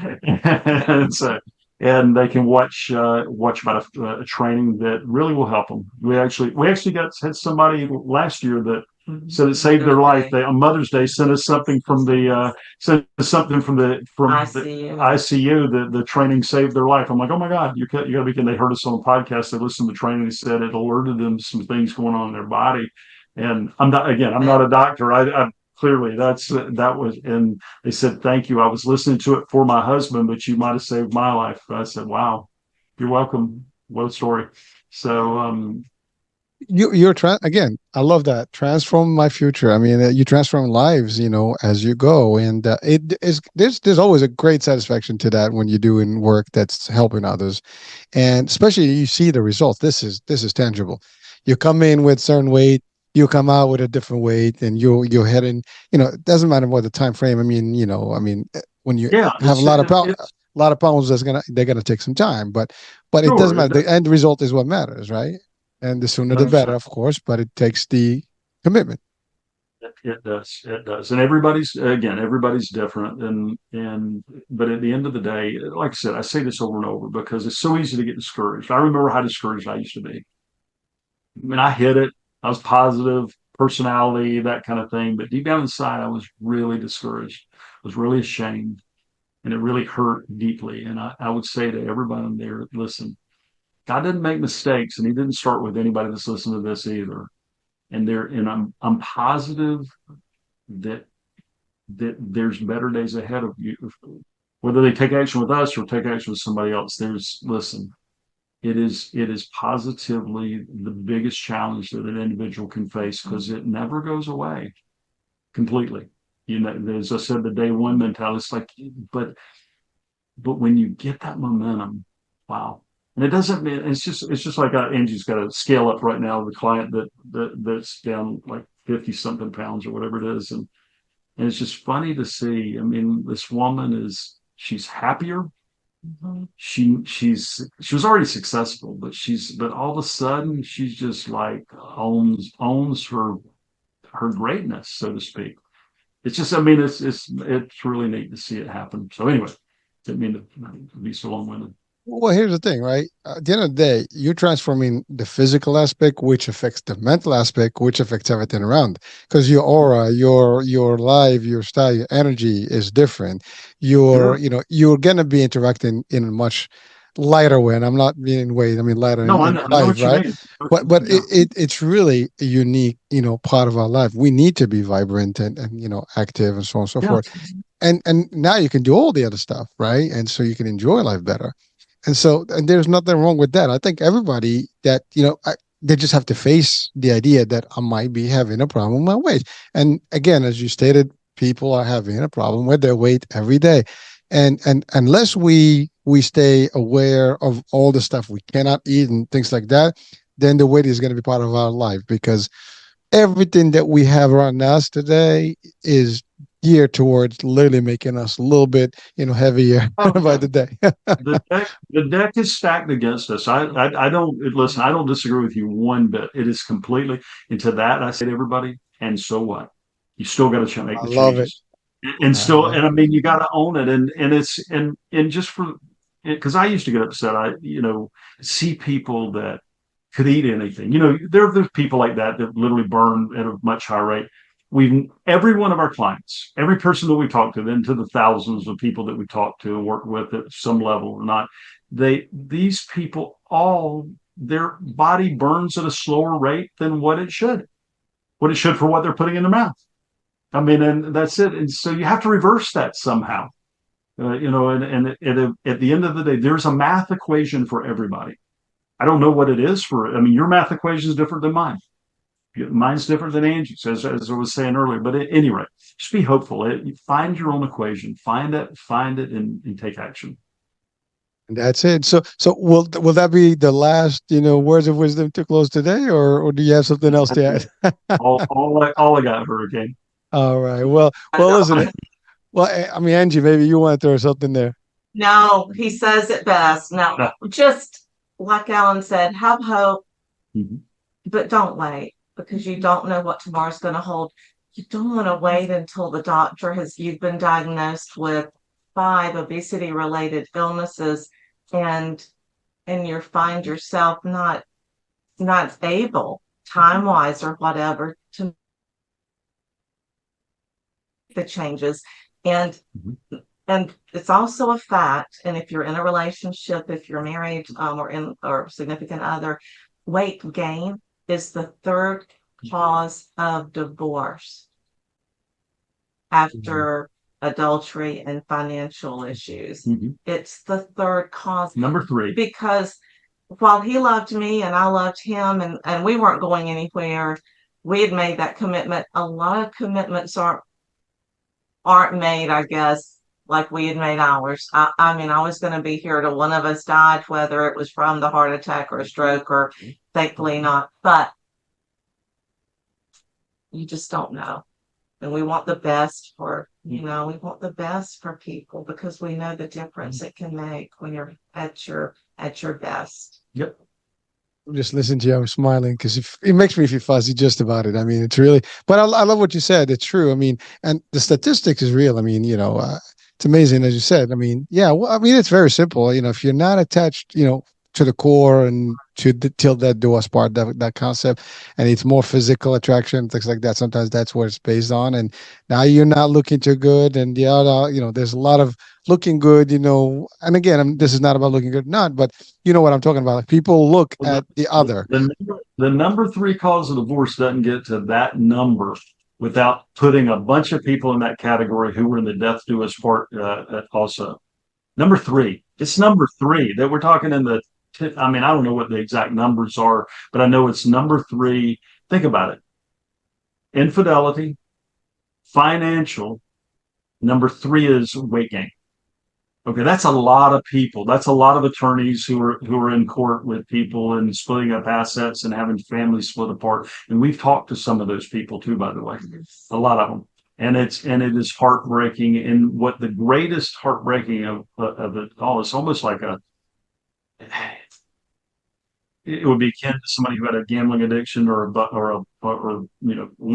and they can watch about a training that really will help them. We actually had somebody last year that said it saved their life. They, on Mother's Day, sent us something from the ICU. The training saved their life. I'm like, oh my God, you got to be kidding. They heard us on the podcast. They listened to the training. They said it alerted them to some things going on in their body. And I'm not a doctor. I clearly that was, and they said, thank you. I was listening to it for my husband, but you might have saved my life. I said, wow, you're welcome. What a story. So, Again, I love that, transform my future. I mean, you transform lives, as you go, and it is there's always a great satisfaction to that when you're doing work that's helping others, and especially you see the results. This is tangible. You come in with certain weight, you come out with a different weight, and you're heading. It doesn't matter what the time frame. When you Yeah, have it's a lot of pounds, they're gonna take some time, but it doesn't sure. matter. The end result is what matters, right? And the sooner the better, of course, but it takes the commitment. It does. It does. And everybody's different. But at the end of the day, like I said, I say this over and over because it's so easy to get discouraged. I remember how discouraged I used to be. I mean, I hit it. I was positive, personality, that kind of thing. But deep down inside, I was really discouraged. I was really ashamed, and it really hurt deeply. And I would say to everybody in there, listen, God didn't make mistakes, and He didn't start with anybody that's listening to this either. And I'm positive that there's better days ahead of you. Whether they take action with us or take action with somebody else, listen, it is positively the biggest challenge that an individual can face because it never goes away completely. As I said, the day one mentality, it's like, but when you get that momentum, wow. And it doesn't mean it's just like Angie's got a scale up right now, the client that's down like 50 something pounds or whatever it is. And it's just funny to see. I mean, this woman she's happier. Mhm. She was already successful, but all of a sudden she's just like owns her greatness, so to speak. It's just, I mean, it's really neat to see it happen. So anyway, didn't mean to be so long-winded. Well, here's the thing, right? At the end of the day, you're transforming the physical aspect, which affects the mental aspect, which affects everything around. Because your aura, your life, your style, your energy is different. You're, Sure. you know, you're gonna be interacting in a much lighter way, and I'm not meaning weight. I mean lighter No, in I know life, what you right? mean. But Yeah. it's really a unique, part of our life. We need to be vibrant and active and so on and so Yeah. forth. And now you can do all the other stuff, right? And so you can enjoy life better. And there's nothing wrong with that. I think everybody that, they just have to face the idea that I might be having a problem with my weight. And again, as you stated, people are having a problem with their weight every day. And unless we stay aware of all the stuff we cannot eat and things like that, then the weight is going to be part of our life because everything that we have around us today is geared towards literally making us a little bit, heavier Oh, by yeah. the day. The deck is stacked against us. I don't listen. I don't disagree with you one bit. It is completely. And to that, I say to everybody, and so what? You still got to make I the love it. changes, and I still, love and I mean, you got to own it. And just for because I used to get upset. I see people that could eat anything. There's people like that literally burn at a much higher rate. Every one of our clients, every person that we talk to, then to the thousands of people that we talk to and work with at some level or not, these people all their body burns at a slower rate than what it should for what they're putting in their mouth. I mean, and that's it. And so you have to reverse that somehow. And at the end of the day, there's a math equation for everybody. I don't know what it is I mean, your math equation is different than mine. Mine's different than Angie's, as I was saying earlier. But at any rate, just be hopeful. Find your own equation. Find it, and take action. And that's it. So will that be the last, words of wisdom to close today, or do you have something else That's to it. add? All I got, Hurricane. All right. Well, listen. Well, I mean, Angie, maybe you want to throw something there. No, he says it best. No, No. just like Alan said, have hope, Mhm. but don't wait because you don't know what tomorrow's going to hold. You don't want to wait until you've been diagnosed with 5 obesity related illnesses and you find yourself not able time wise or whatever to make the changes. And Mhm. and it's also a fact, and if you're in a relationship, if you're married, or significant other, weight gain is the third cause of divorce Mhm. after adultery and financial issues. Mhm. It's the third cause Number 3. because while he loved me and I loved him, and we weren't going anywhere, we had made that commitment. A lot of commitments aren't made, I guess, like we had made ours. I mean, I was going to be here till one of us died, whether it was from the heart attack or a stroke, or thankfully not. But you just don't know. And we want the best for, we want the best for people, because we know the difference it can make when you're at your best. Yep. I'm just listening to you. I'm smiling because it makes me feel fuzzy just about it. I mean, it's really, but I love what you said. It's true. I mean, and the statistics is real. I mean, it's amazing, as you said. I mean, yeah, well, I mean, it's very simple. If you're not attached, to the core and to the till that do us part, that concept, and it's more physical attraction, things like that. Sometimes that's what it's based on. And now you're not looking too good, and the other, there's a lot of looking good, and again, this is not about looking good, not, but you know what I'm talking about. Like, people look at the other. The number 3 cause of divorce doesn't get to that number without putting a bunch of people in that category who were in the death do us part also. Number 3. It's number 3 that we're talking in the. I mean, I don't know what the exact numbers are, but I know it's number 3. Think about it. Infidelity, financial. Number 3 is weight gain. Okay, that's a lot of people. That's a lot of attorneys who are in court with people and splitting up assets and having families split apart. And we've talked to some of those people too, by the way, a lot of them. And it is heartbreaking. And what the greatest heartbreaking of it all is, almost like it would be akin to somebody who had a gambling addiction or one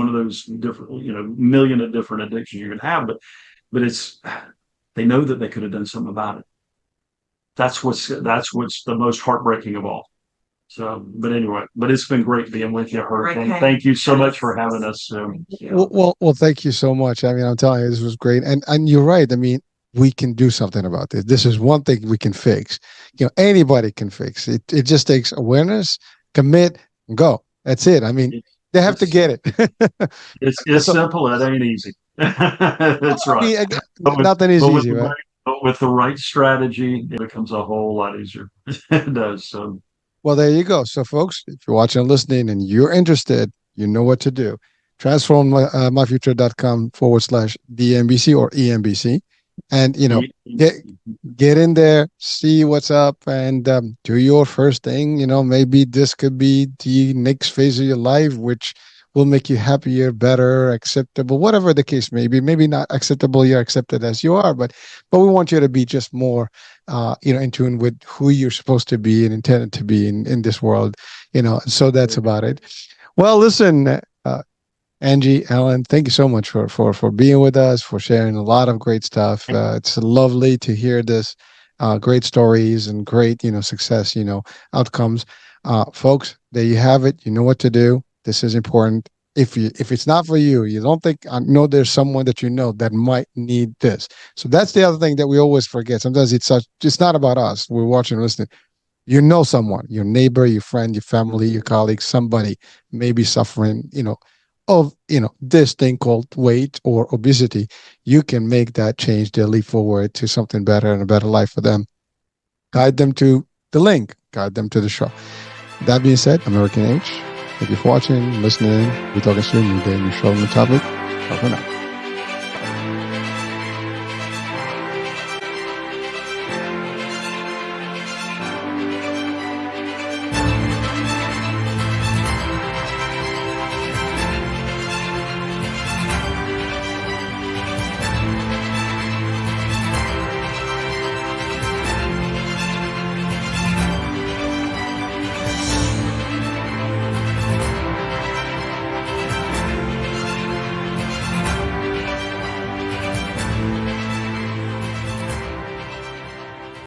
of those different, million of different addictions you could have, but it's, they know that they could have done something about it. That's what's the most heartbreaking of all. So, but anyway, it's been great being with you, Hurricane. Thank you so much for having us. Well, thank you so much. I mean, I'm telling you, this was great. And you're right. I mean, we can do something about this. This is one thing we can fix. Anybody can fix it. It just takes awareness, commit, and go. That's it. I mean, they have to get it. It's simple. It ain't easy. That's right. I mean, nothing is easy, right? But with the right strategy, it becomes a whole lot easier. It does. So. Well, there you go. So, folks, if you're watching and listening and you're interested, you know what to do. Transformmyfuture.com/DMBC or EMBC. And, get in there, see what's up, and do your first thing. Maybe this could be the next phase of your life, which will make you happier, better, acceptable, whatever the case may be. Maybe not acceptable, you're accepted as you are, but we want you to be just more, in tune with who you're supposed to be and intended to be in this world, so that's about it. Well, listen, Angie, Alan, thank you so much for being with us, for sharing a lot of great stuff. It's lovely to hear this, great stories and great, success, outcomes. Folks, there you have it. You know what to do. This is important. If it's not for you, you don't think, I know there's someone that that might need this. So that's the other thing that we always forget. Sometimes it's not about us. We're watching and listening. Someone, your neighbor, your friend, your family, your colleague, somebody may be suffering, of this thing called weight or obesity. You can make that change, their leap forward to something better and a better life for them. Guide them to the link, guide them to the show. That being said, I'm Hurricane H. Thank you for watching, listening. We're talking soon. New day, new show, new topic. Bye for now.